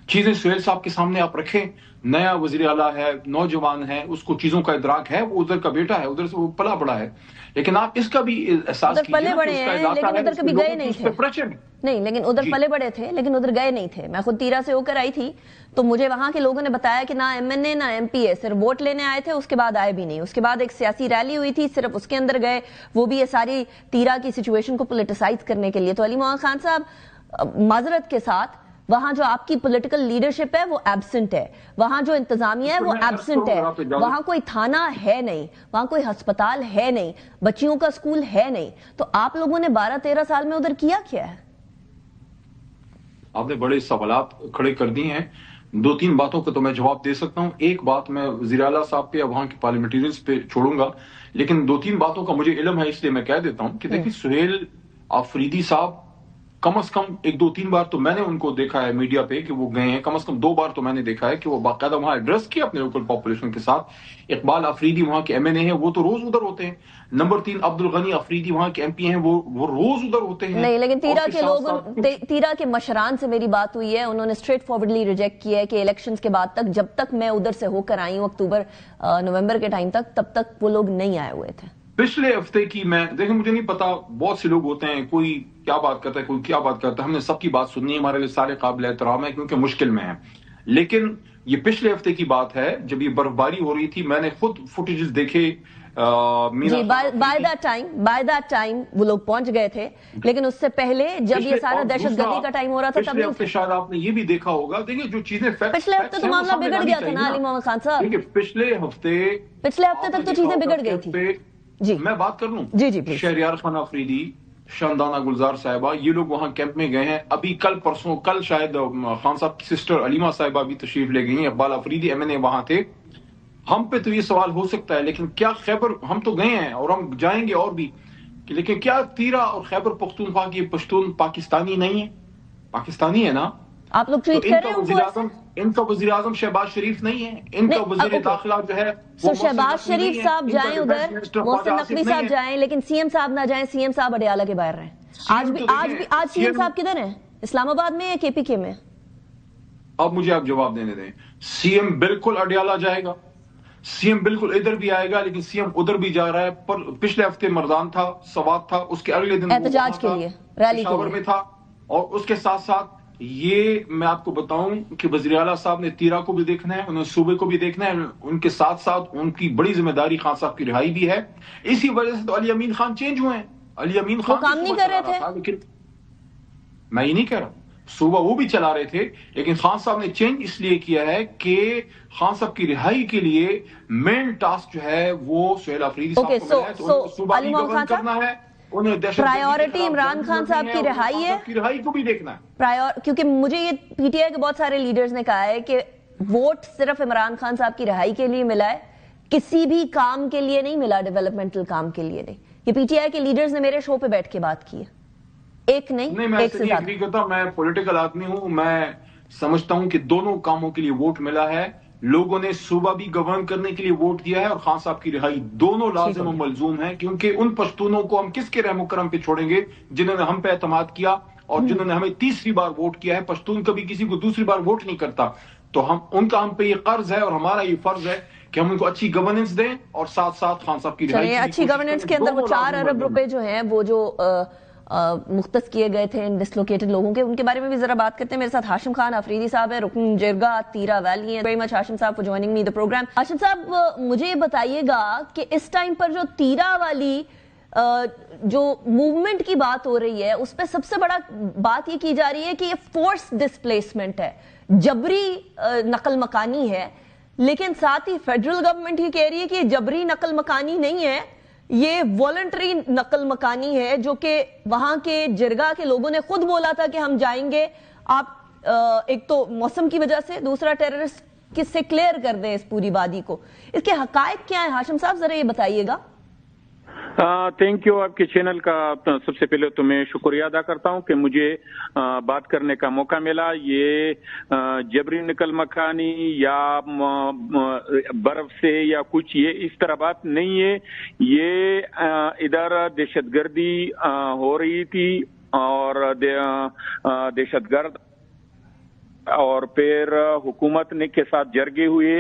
چیزیں. سہیل صاحب کے سامنے آپ رکھیں, نیا وزیر اعلیٰ ہے, نوجوان ہے, اس کو چیزوں کا ادراک ہے, وہ ادھر کا بیٹا ہے, ادھر سے وہ پلا بڑا ہے, لیکن آپ اس کا بھی احساس کیجئے پلے بڑے ہیں لیکن ادھر کبھی گئے نہیں تھے. نہیں, لیکن ادھر پلے بڑے تھے لیکن ادھر گئے نہیں تھے. میں خود تیرا سے ہو کر آئی تھی تو مجھے وہاں کے لوگوں نے بتایا کہ نہ ایم این اے نہ ایم پی اے, صرف ووٹ لینے آئے تھے, اس کے بعد آئے بھی نہیں. اس کے بعد ایک سیاسی ریلی ہوئی تھی, صرف اس کے اندر گئے, وہ بھی یہ ساری تیرا کی سچویشن کو پولیٹیسائز کرنے کے لیے. تو علی محمد خان صاحب, معذرت کے ساتھ, وہاں جو آپ کی پولیٹیکل لیڈرشپ ہے وہ ایبسنٹ ہے, وہاں جو انتظامیہ ہے وہ ایبسنٹ ہے, وہاں کوئی تھانہ ہے نہیں, وہاں کوئی ہسپتال ہے نہیں, بچیوں کا اسکول ہے نہیں. تو آپ لوگوں نے 12-13 سال میں ادھر کیا ہے؟ آپ نے بڑے سوالات کھڑے کر دی ہیں. 2-3 باتوں کا تو میں جواب دے سکتا ہوں. ایک بات میں وزیر اعلیٰ صاحب پہ یا وہاں کے پارلیمنٹیرینز پہ چھوڑوں گا, لیکن 2-3 باتوں کا مجھے علم ہے, اس لیے میں کہہ دیتا ہوں کہ دیکھیں سہیل آفریدی صاحب کم از کم 1-2-3 بار تو میں نے ان کو دیکھا ہے میڈیا پہ کہ وہ گئے ہیں, کم از کم 2 بار تو میں نے دیکھا ہے کہ وہ باقاعدہ وہاں ایڈریس کیا اپنے لوکل پاپولیشن کے ساتھ. اقبال آفریدی وہاں کے ایم این اے ہیں, وہ تو روز ادھر ہوتے ہیں. نمبر 3 عبدالغنی آفریدی وہاں کے ایم پی ہیں, وہ روز ادھر ہوتے ہیں. نہیں, لیکن تیرا کے لوگوں, تیرا کے مشران سے میری بات ہوئی ہے, انہوں نے اسٹریٹ فارورڈلی ریجیکٹ کیا ہے کہ الیکشنز کے بعد تک, جب تک میں ادھر سے ہو کر آئی ہوں اکتوبر نومبر کے ٹائم تک, تب تک وہ لوگ نہیں آئے ہوئے تھے. पिछले हफ्ते की मैं देखिए, मुझे नहीं पता, बहुत से लोग होते हैं, कोई क्या बात करता है, कोई क्या बात करता है, हमने सबकी बात सुननी है, हमारे लिए सारे काबिल एहतराम है क्योंकि मुश्किल में है। लेकिन ये पिछले हफ्ते की बात है, जब ये बर्फबारी हो रही थी, मैंने खुद फुटेजेस देखे। जी, बाय दैट टाइम वो लोग पहुंच गए थे, लेकिन उससे पहले जब ये सारा दहशतगर्दी का टाइम हो रहा था तब नहीं थे। शायद आपने ये भी देखा होगा, देखिए जो चीजें पिछले हफ्ते तो मामला बिगड़ गया था ना अली मोहम्मद खान साहब। देखिए पिछले हफ्ते तक तो चीजें बिगड़ गई थी जी। मैं बात कर लूं जी शहरियार खान अफरीदी, शानदाना गुलजार साहिबा, ये लोग वहां कैंप में गए हैं। अभी कल शायद खान साहब की सिस्टर अलीमा साहिबा भी तशरीफ ले गई हैं। इकबाल अफरीदी MNA वहां थे। हम पे तो ये सवाल हो सकता है, लेकिन क्या खैबर, हम तो गए हैं और हम जाएंगे और भी, लेकिन क्या तीरा और खैबर पख्तूनख्वा की पश्तून पाकिस्तानी नहीं है? पाकिस्तानी है ना? आप लोग ट्वीट कर रहे हो। इनका वजीर आजम शहबाज शरीफ नहीं है, इनका वजीर दाखिला जो है शहबाज शरीफ साहब जाएं उधर, मोहसिन नकवी साहब जाएं, लेकिन CM साहब ना जाएं। CM साहब अडयाला के बाहर रहे। आज CM साहब किधर है? इस्लामाबाद में या KPK में? अब मुझे आप जवाब देने दें। CM बिल्कुल अडयाला जाएगा, CM बिल्कुल इधर भी आएगा, लेकिन CM उधर भी जा रहा है। पर पिछले हफ्ते मर्दान था, सवात था, उसके अगले दिन एहतजाज के लिए रैली में था। और उसके साथ साथ ये मैं आपको बताऊं कि वज़ीर आला साहब ने तीरा को भी देखना है, उन्हें सूबे को भी देखना है, उनके साथ साथ उनकी बड़ी जिम्मेदारी खान साहब की रिहाई भी है। इसी वजह से तो अली अमीन खान चेंज हुए हैं। अली अमीन खान काम नहीं कर रहे थे, लेकिन मैं ये नहीं कह रहा, सूबा वो भी चला रहे थे, लेकिन खान साहब ने चेंज इसलिए किया है कि खान साहब की रिहाई के लिए मेन टास्क जो है वो सुहेल अफरीदी साहब को मिला है। तो सूबा भी गवर्न करना है, उन्हें प्रायोरिटी इमरान खान साहब की रिहाई है, रिहाई को भी देखना है। क्योंकि मुझे ये PTI के बहुत सारे लीडर्स ने कहा है कि वोट सिर्फ इमरान खान साहब की रिहाई के लिए मिला है, किसी भी काम के लिए नहीं मिला, डेवलपमेंटल काम के लिए नहीं। ये PTI के लीडर्स ने मेरे शो पे बैठ के बात की है, एक नहीं मैं एक से ज्यादा। मैं पॉलिटिकल आदमी हूं, मैं समझता हूं कि दोनों कामों के लिए वोट मिला है। लोगों ने सूबा भी गवर्न करने के लिए वोट दिया है और खान साहब की रिहाई, दोनों लाजिम और मलजूम है। क्योंकि उन पश्तूनों को हम किसके रहमो करम पे छोड़ेंगे जिन्होंने हम पे एतमाद किया और जिन्होंने हमें तीसरी बार वोट किया है। पश्तून कभी किसी को दूसरी बार वोट नहीं करता, तो हम पे ये कर्ज है और हमारा ये फर्ज है कि हम उनको अच्छी गवर्नेंस दें और साथ साथ खान साहब की रिहाई। अच्छी गवर्नेंस के अंदर वो 4 अरब रुपए जो हैं वो जो मुख्तस किए गए थे इन डिसलोकेटेड लोगों के, उनके बारे में भी जरा बात करते हैं। मेरे साथ हाशिम खान अफरीदी साहब है, रुकन जिरगा तीरा वैली है। वेरी मच हाशिम साहब for joining me the program. Hashim साहब, मुझे ये बताइएगा कि इस टाइम पर जो तीरा वाली जो मूवमेंट की बात हो रही है, उस पर सबसे बड़ा बात ये की जा रही है कि ये फोर्स डिस्प्लेसमेंट है, जबरी नकल मकानी है। लेकिन साथ ही फेडरल गवर्नमेंट ही कह रही है कि जबरी नकल मकानी नहीं है, ये वॉलंटरी नकल मकानी है, जो कि वहां के जिरगा के लोगों ने खुद बोला था कि हम जाएंगे। आप एक तो मौसम की वजह से, दूसरा टेररिस्ट किससे क्लियर कर दें इस पूरी वादी को। इसके हकायक क्या है हाशिम साहब, जरा ये बताइएगा। Thank you. आपके चैनल का सबसे पहले तो मैं शुक्रिया अदा करता हूं कि मुझे बात करने का मौका मिला। ये जबरी नकल मकानी या बर्फ से या कुछ ये इस तरह बात नहीं है। ये इधर दहशतगर्दी हो रही थी और दहशतगर्द और फिर हुकूमत ने के साथ जरगे हुए।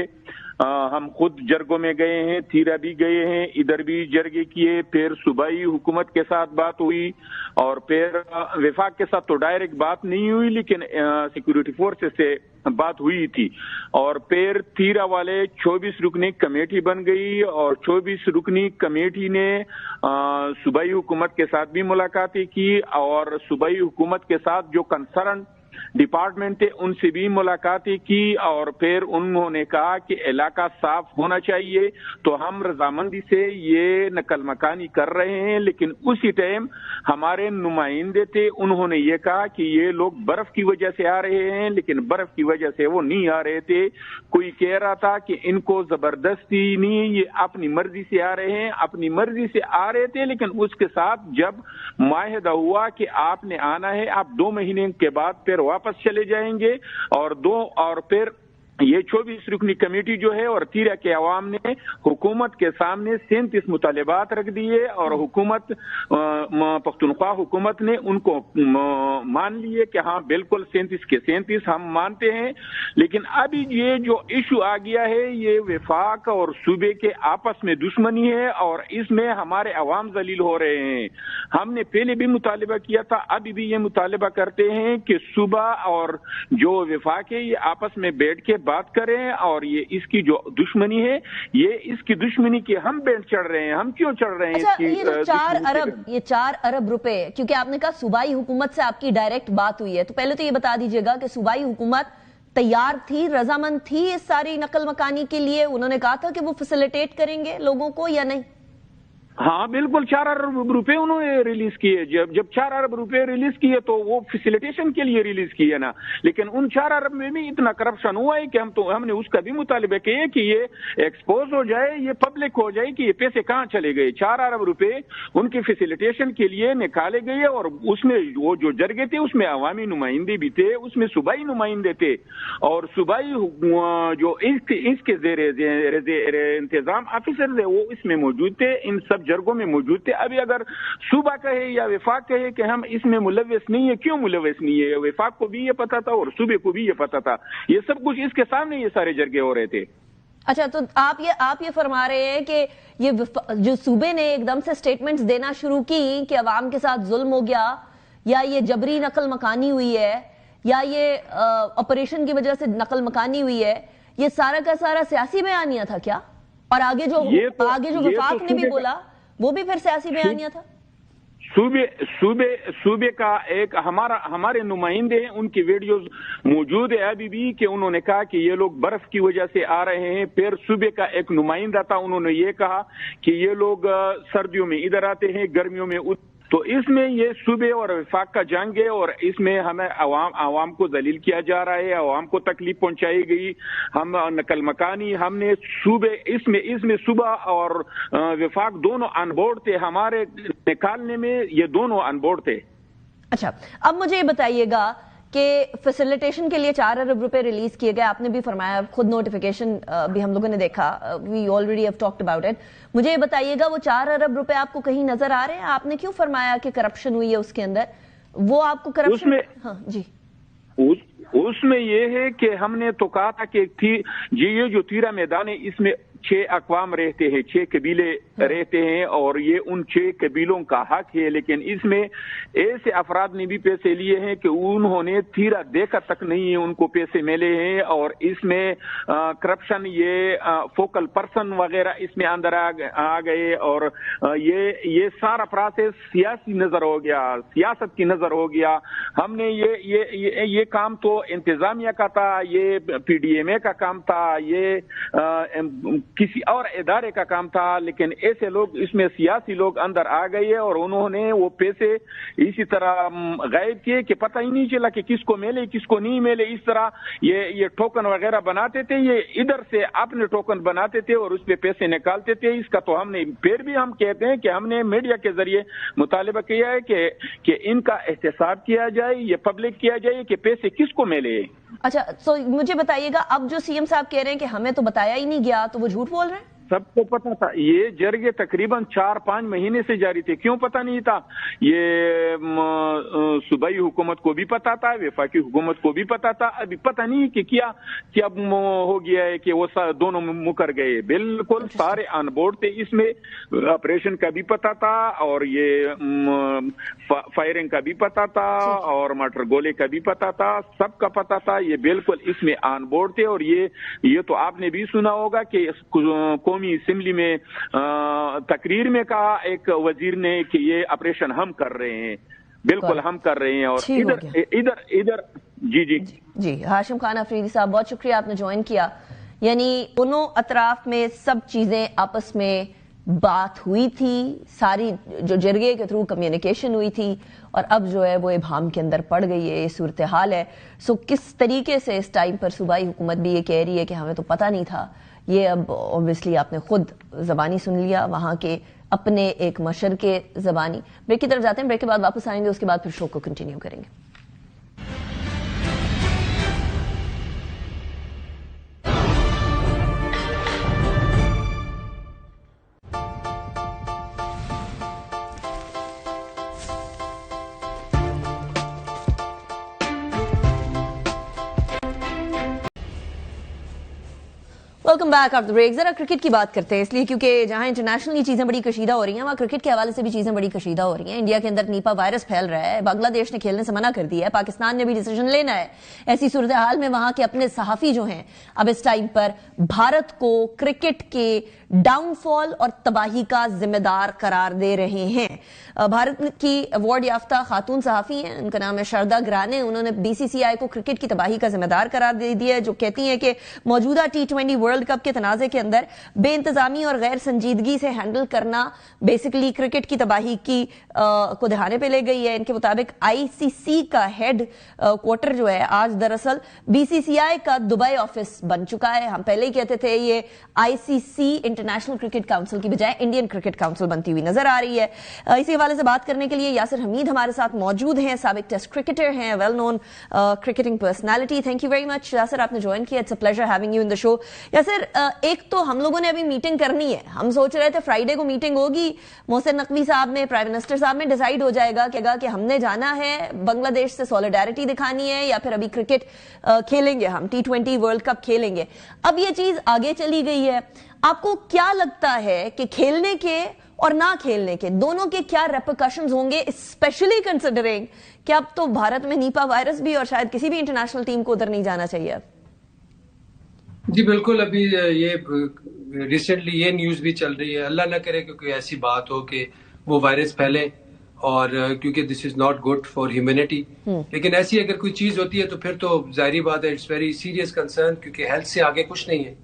हम खुद जरगों में गए हैं, तीरा भी गए हैं, इधर भी जरगे किए, फिर सूबाई हुकूमत के साथ बात हुई और फिर विफाक के साथ तो डायरेक्ट बात नहीं हुई, लेकिन सिक्योरिटी फोर्सेस से बात हुई थी। और फिर तीरा वाले 24 रुकनी कमेटी बन गई और 24 रुकनी कमेटी ने सूबाई हुकूमत के साथ भी मुलाकातें की और सूबाई हुकूमत के साथ जो कंसर्न डिपार्टमेंट थे उनसे भी मुलाकातें की और फिर उन्होंने कहा कि इलाका साफ होना चाहिए। तो हम रजामंदी से ये नकल मकानी कर रहे हैं, लेकिन उसी टाइम हमारे नुमाइंदे थे, उन्होंने ये कहा कि ये लोग बर्फ की वजह से आ रहे हैं, लेकिन बर्फ की वजह से वो नहीं आ रहे थे। कोई कह रहा था कि इनको जबरदस्ती नहीं, ये अपनी मर्जी से आ रहे हैं, अपनी मर्जी से आ रहे थे। लेकिन उसके साथ जब माहिदा हुआ कि आपने आना है, आप 2 महीने के बाद फिर वापस चले जाएंगे और फिर ये 24 रुकनी कमेटी जो है और तीरा के अवाम ने हुकूमत के सामने 37 मुतालबात रख दिए और हुकूमत पख्तूनख्वा हुकूमत ने उनको मान लिए कि हाँ बिल्कुल 37 के 37 हम मानते हैं। लेकिन अभी ये जो इशू आ गया है ये वफाक और सूबे के आपस में दुश्मनी है और इसमें हमारे अवाम जलील हो रहे हैं। हमने पहले भी मुतालबा किया था, अभी भी ये मुतालबा करते हैं कि सूबा और जो वफाक है ये आपस में बैठ के बात करें और ये इसकी जो दुश्मनी है ये इसकी दुश्मनी की हम बैंड चढ़ रहे हैं। हम क्यों चढ़ रहे हैं? अच्छा, ये जो 4 अरब रुपए, क्योंकि आपने कहा सूबाई हुकूमत से आपकी डायरेक्ट बात हुई है, तो पहले तो ये बता दीजिएगा कि सूबाई हुकूमत तैयार थी, रजामंद थी इस सारी नकल मकानी के लिए? उन्होंने कहा था कि वो फैसिलिटेट करेंगे लोगों को या नहीं? हाँ बिल्कुल, 4 अरब रुपए उन्होंने रिलीज किए। जब 4 अरब रुपए रिलीज किए तो वो फैसिलिटेशन के लिए रिलीज किए ना, लेकिन उन 4 अरब में भी इतना करप्शन हुआ है कि हमने उसका भी मुतालिबा किए कि ये एक्सपोज हो जाए, ये पब्लिक हो जाए कि ये पैसे कहाँ चले गए। 4 अरब रुपए उनकी फैसिलिटेशन के लिए निकाले गए और उसमें वो जो जरगे थे उसमें अवामी नुमाइंदे भी थे, उसमें सूबाई नुमाइंदे थे और सूबाई जो इसके इंतजाम ऑफिसर थे वो इसमें मौजूद थे, इन सब जरगों में मौजूद थे। अभी अगर सूबा कहे या वफाक कहे कि हम इसमें मुलव्वस नहीं है, क्यों मुलव्वस नहीं है? वफाक को भी ये पता था और सूबे को भी ये पता था, ये सब कुछ इसके सामने ये सारे जरगे हो रहे थे। अच्छा, तो आप ये फरमा रहे हैं कि ये जो सूबे ने एकदम से स्टेटमेंट्स देना शुरू की कि अवाम के साथ जुल्म हो गया या ये जबरी नकल मकानी हुई है या ये ऑपरेशन की वजह से नकल मकानी हुई है, ये सारा का सारा सियासी बयानिया था क्या? और आगे जो वफाक ने भी बोला वो भी फिर सियासी बयानिया था? सूबे का एक हमारे नुमाइंदे हैं, उनकी वीडियोस मौजूद है अभी भी कि उन्होंने कहा कि ये लोग बर्फ की वजह से आ रहे हैं। फिर सूबे का एक नुमाइंदा था, उन्होंने ये कहा कि ये लोग सर्दियों में इधर आते हैं, गर्मियों में तो इसमें ये सूबे और वफाक का जंग है और इसमें हमें आवाम को जलील किया जा रहा है, आवाम को तकलीफ पहुंचाई गई। हम नकल मकानी हमने सूबे इसमें सूबा और वफाक दोनों अनबोर्ड थे, हमारे निकालने में ये दोनों अनबोर्ड थे। अच्छा, अब मुझे ये बताइएगा कि फैसिलिटेशन के लिए 4 अरब रुपए रिलीज किए गए, आपने भी फरमाया, खुद नोटिफिकेशन भी हम लोगों ने देखा, we already have talked about it. मुझे ये बताइएगा वो 4 अरब रुपए आपको कहीं नजर आ रहे हैं? आपने क्यों फरमाया कि करप्शन हुई है उसके अंदर? वो आपको करप्शन? हाँ जी, उसमें ये है कि हमने तो कहा था कि ये जो तीरा मैदान है इसमें 6 अक़वाम रहते हैं, 6 कबीले रहते हैं और ये उन 6 कबीलों का हक है। लेकिन इसमें ऐसे अफराद ने भी पैसे लिए हैं कि उन्होंने तीरा देखा तक नहीं है, उनको पैसे मिले हैं और इसमें करप्शन, ये फोकल पर्सन वगैरह इसमें अंदर आ गए और ये सारा प्रोसेस सियासी नजर हो गया, सियासत की नजर हो गया। हमने ये काम तो इंतजामिया का था, ये PDMA का काम था, ये किसी और इदारे का काम था, लेकिन ऐसे लोग इसमें सियासी लोग अंदर आ गए और उन्होंने वो पैसे इसी तरह गायब किए कि पता ही नहीं चला कि किसको मिले किसको नहीं मिले। इस तरह ये टोकन वगैरह बनाते थे, ये इधर से अपने टोकन बनाते थे और उस पे पैसे निकालते थे। इसका तो हमने फिर भी हम कहते हैं कि हमने मीडिया के जरिए मुतालिबा किया है कि इनका एहतसाब किया जाए, ये पब्लिक किया जाए कि पैसे किसको मिले। अच्छा, तो मुझे बताइएगा, अब जो CM साहब कह रहे हैं कि हमें तो बताया ही नहीं गया, तो वो झूठ बोल रहे हैं? सबको पता था, ये जरगे तकरीबन 4-5 महीने से जारी थे। क्यों पता नहीं था? ये सूबाई हुकूमत को भी पता था, वफाकी हुकूमत को भी पता था। अभी पता नहीं कि क्या हो गया है कि वो दोनों मुकर गए। बिल्कुल सारे अनबोर्ड थे इसमें, ऑपरेशन का भी पता था और ये फायरिंग का भी पता था और मटर गोले का भी पता था, सबका पता था। ये बिल्कुल इसमें अनबोर्ड थे और ये तो आपने भी सुना होगा कि कौमी असेंबली में तकरीर में कहा एक वजीर ने कि ये ऑपरेशन हम कर रहे हैं, बिल्कुल हम कर रहे हैं। और इधर जी हाशिम खान अफरीदी साहब, बहुत शुक्रिया आपने ज्वाइन किया। यानी दोनों अतराफ में सब चीजें आपस में बात हुई थी, सारी जो जरगे के थ्रू कम्युनिकेशन हुई थी और अब जो है वो इबहम के अंदर पड़ गई है, ये सूरत हाल है। सो किस तरीके से इस टाइम पर सूबाई हुकूमत भी ये कह रही है कि हमें तो पता नहीं था, ये अब ऑब्वियसली आपने खुद जबानी सुन लिया, वहां के अपने एक मशर के जबानी। ब्रेक की तरफ जाते हैं, ब्रेक के बाद वापस आएंगे, उसके बाद फिर शो को कंटिन्यू करेंगे। Welcome back after break. जरा क्रिकेट की बात करते हैं, इसलिए क्योंकि जहां इंटरनेशनली चीजें बड़ी कशीदा हो रही हैं, वहां क्रिकेट के हवाले से भी चीजें बड़ी कशीदा हो रही हैं. इंडिया के अंदर नीपा वायरस फैल रहा है, बांग्लादेश ने खेलने से मना कर दिया है, पाकिस्तान ने भी डिसीजन लेना है. ऐसी सूरत हाल में वहां के अपने सहाफी जो हैं अब इस टाइम पर भारत को क्रिकेट के डाउनफॉल और तबाही का जिम्मेदार करार दे रहे हैं. भारत की अवार्ड याफ्ता खातून सहाफी हैं, उनका नाम है शारदा ग्राने. उन्होंने बीसीसीआई को क्रिकेट की तबाही का जिम्मेदार करार दे दिया है, जो कहती हैं कि मौजूदा T20 वर्ल्ड कप के तनाजे के अंदर बेइंतजामी और गैर संजीदगी से हैंडल करना बेसिकली क्रिकेट की तबाही की को दिखाने पे ले गई है. इनके मुताबिक आईसीसी का हेड क्वार्टर जो है आज दरअसल बीसीसीआई का दुबई ऑफिस बन चुका है. हम पहले ही कहते थे ये आईसीसी इंटरनेशनल क्रिकेट काउंसिल की बजाय इंडियन क्रिकेट काउंसिल बनती हुई नजर आ रही है. इसी हवाले से बात करने के लिए यासिर हमीद हमारे साथ मौजूद हैं, साबिक टेस्ट क्रिकेटर हैं, well known cricketing personality. Thank you very much Yasir, आपने ज्वाइन किया. It's a pleasure having you in the show. Yasir, एक तो हम लोगों ने अभी मीटिंग करनी है, हम सोच रहे थे फ्राइडे को मीटिंग होगी, मोहसिन नकवी साहब में, प्राइम मिनिस्टर साहब में डिसाइड हो जाएगा कि हमने जाना है बांग्लादेश से सॉलिडारिटी दिखानी है या फिर अभी क्रिकेट खेलेंगे, हम T20 वर्ल्ड कप खेलेंगे. अब ये चीज आगे चली गई है. आपको क्या लगता है कि खेलने के और ना खेलने के दोनों के क्या रेपरकशंस होंगे, स्पेशली कंसिडरिंग कि अब तो भारत में नीपा वायरस भी और शायद किसी भी इंटरनेशनल टीम को उधर नहीं जाना चाहिए? जी बिल्कुल, अभी ये रिसेंटली ये न्यूज भी चल रही है, अल्लाह ना करे क्योंकि ऐसी बात हो कि वो वायरस फैले, और क्योंकि this is not good for humanity. लेकिन ऐसी अगर कोई चीज होती है तो फिर तो जाहिर बात है, इट्स वेरी सीरियस कंसर्न, क्योंकि हेल्थ से आगे कुछ नहीं है.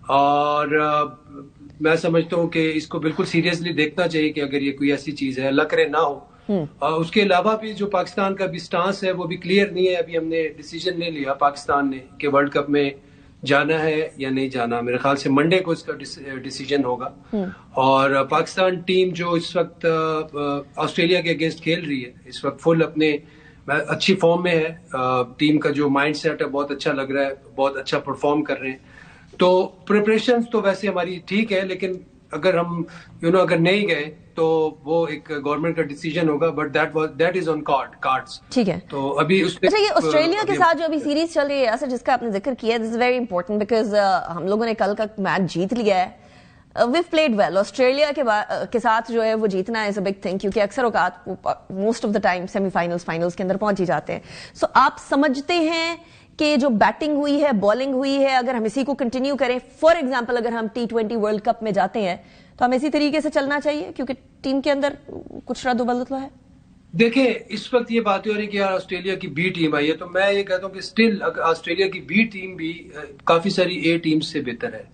और मैं समझता हूँ कि इसको बिल्कुल सीरियसली देखना चाहिए कि अगर ये कोई ऐसी चीज है, अल्लाह करे ना हो. उसके अलावा भी जो पाकिस्तान का भी स्टांस है वो भी क्लियर नहीं है. अभी हमने डिसीजन ले लिया पाकिस्तान ने कि वर्ल्ड कप में जाना है या नहीं जाना. मेरे ख्याल से मंडे को इसका डिसीजन होगा. और पाकिस्तान टीम जो इस वक्त ऑस्ट्रेलिया के अगेंस्ट खेल रही है, इस वक्त फुल अपने अच्छी फॉर्म में है. टीम का जो माइंड सेट है बहुत अच्छा लग रहा है, बहुत अच्छा परफॉर्म कर रहे हैं. तो प्रिपरेशंस तो वैसे हमारी ठीक है, लेकिन अगर हम अगर नहीं गए तो वो एक गवर्नमेंट का डिसीजन होगा, but that is on cards. ठीक है. तो अभी उसमें अच्छा, ये ऑस्ट्रेलिया के साथ जो अभी सीरीज चल रही है ऐसा, जिसका आपने जिक्र किया, this is very important because हम लोगों ने कल का मैच जीत लिया है. We played well. ऑस्ट्रेलिया के साथ जो है वो जीतना इज अ बिग थिंग, क्योंकि अक्सर औकात most of the time semifinals finals के अंदर पहुंच ही जाते हैं. सो आप समझते हैं कि जो बैटिंग हुई है, बॉलिंग हुई है, अगर हम इसी को कंटिन्यू करें, फॉर एग्जांपल अगर हम T20 वर्ल्ड कप में जाते हैं तो हम इसी तरीके से चलना चाहिए, क्योंकि टीम के अंदर कुछ रद्द-बदल है. देखिए, इस वक्त ये बातें हो रही कि यार ऑस्ट्रेलिया की बी टीम आई है, तो मैं ये कहता हूँ कि स्टिल ऑस्ट्रेलिया की बी टीम भी काफी सारी ए टीम से बेहतर है.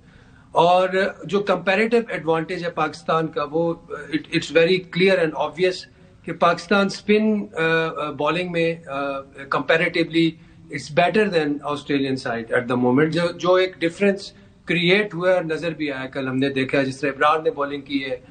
और जो कंपैरेटिव एडवांटेज है पाकिस्तान का, वो it's very clear and obvious कि पाकिस्तान स्पिन बॉलिंग में comparatively it's better than Australian side at the moment. जो एक डिफरेंस क्रिएट हुआ और नजर भी आया, कल हमने देखा जिस तरह इमरान ने बॉलिंग की है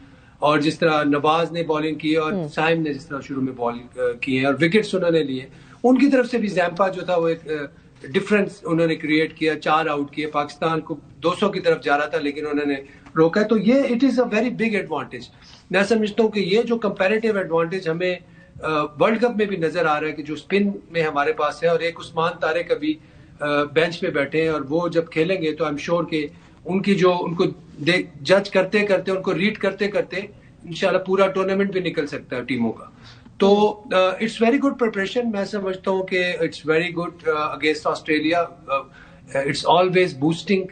और जिस तरह नवाज ने बॉलिंग की है और साइम ने जिस तरह शुरू में बॉलिंग की है और विकेट्स उन्होंने लिए, उनकी तरफ से भी जैम्पा जो था वो एक डिफरेंस उन्होंने क्रिएट किया. 4 आउट किए, पाकिस्तान को 200 की तरफ जा रहा था लेकिन उन्होंने रोका. तो ये it is a very big advantage. मैं समझता हूँ कि ये जो कंपैरेटिव एडवांटेज हमें वर्ल्ड कप में भी नजर आ रहा है कि जो स्पिन में हमारे पास है, और एक उस्मान तारिक अभी बेंच पे बैठे हैं, और वो जब खेलेंगे तो आई एम श्योर कि उनकी जो उनको जज करते करते, उनको रीड करते करते इंशाल्लाह पूरा टूर्नामेंट भी निकल सकता है टीमों का. तो इट्स वेरी गुड प्रिपरेशन. मैं समझता हूँ कि it's very good against Australia. It's always boosting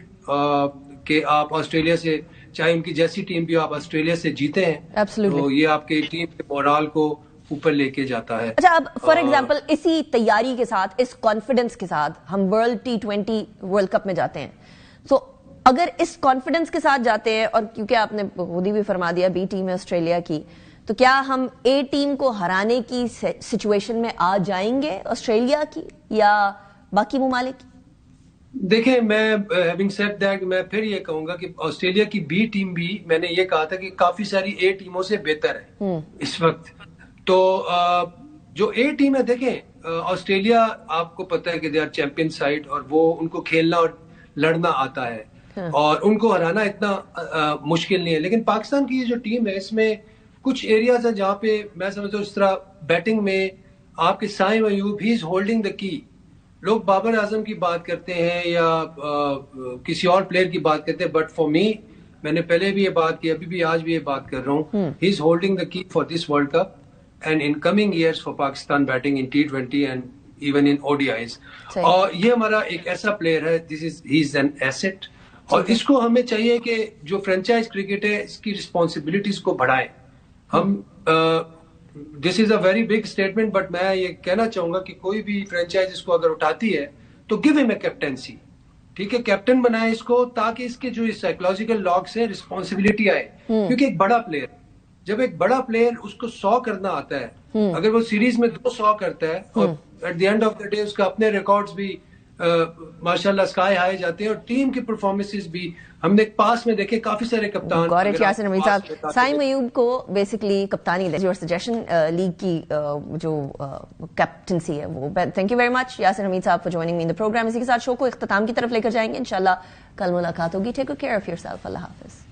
कि आप ऑस्ट्रेलिया से, चाहे उनकी जैसी टीम भी हो, आप ऑस्ट्रेलिया से जीते हैं. Absolutely. तो ये आपके टीम के मोराल को ऊपर लेके जाता है. अच्छा, अब फॉर एग्जांपल इसी तैयारी के साथ, इस कॉन्फिडेंस के साथ हम वर्ल्ड T20 वर्ल्ड कप में जाते हैं, तो अगर इस कॉन्फिडेंस के साथ जाते हैं, और क्योंकि आपने खुद ही भी फरमा दिया बी टीम है ऑस्ट्रेलिया की, तो क्या हम ए टीम को हराने की सिचुएशन में आ जाएंगे ऑस्ट्रेलिया की या बाकी मुमालिक की? देखें, मैं हैविंग सेड दैट, मैं फिर ये कहूंगा कि ऑस्ट्रेलिया की बी टीम भी, मैंने ये कहा था कि काफी सारी ए टीमों से बेहतर है इस वक्त. तो जो ए टीम है, देखें ऑस्ट्रेलिया, आपको पता है कि दे आर चैंपियन साइड, और वो उनको खेलना और लड़ना आता है और उनको हराना इतना मुश्किल नहीं है. लेकिन पाकिस्तान की ये जो टीम है, इसमें कुछ एरियाज है जहाँ पे मैं समझता हूँ, इस तरह बैटिंग में आपके Saim Ayub, he is holding the key. لوگ بابر اعظم کی بات کرتے ہیں یا کسی اور پلیئر کی بات کرتے ہیں, بٹ فار می, میں نے پہلے بھی یہ بات کی, ابھی بھی آج بھی یہ بات کر رہا ہوں, ہی از ہولڈنگ دا کی for this world cup and in coming years for Pakistan batting in T20 and even in ODIs. اور یہ ہمارا ایک ایسا پلیئر ہے, ہی از این ایسٹ, اور اس کو ہمیں چاہیے کہ جو فرینچائز کرکٹ ہے اس کی رسپانسبلٹیز کو بڑھائیں. ہم this is a very big statement, but میں یہ کہنا چاہوں گا کہ کوئی بھی فرینچائز اس کو اگر اٹھاتی ہے تو گیو ہم اے کیپٹنسی, ٹھیک ہے, کیپٹن بنائے اس کو, تاکہ اس کے جو سائیکولوجیکل لاک سے رسپانسبلٹی آئے, کیونکہ ایک بڑا پلیئر, جب ایک بڑا پلیئر اس کو 100 کرنا آتا ہے, اگر وہ سیریز میں 200 کرتا ہے اور at the end of the day اس کا اپنے ریکارڈز بھی ماشاءاللہ اسکائی ہائی جاتے ہیں, اور ٹیم کی پرفارمنسز بھی ہم نے پاس میں دیکھے, کافی سارے کپتان. گورج یاسر حمید صاحب, سائم ایوب کو بیسکلی کپتانی دے, یور سجیشن لیگ کی جو کیپٹنسی ہے وہ. Thank you very much Yasir Hameed صاحب for joining me in the program. اسی کے ساتھ شو کو اختتام کی طرف لے کر جائیں گے انشاءاللہ. کل ملاقات ہوگی. Take care of yourself. اللہ حافظ.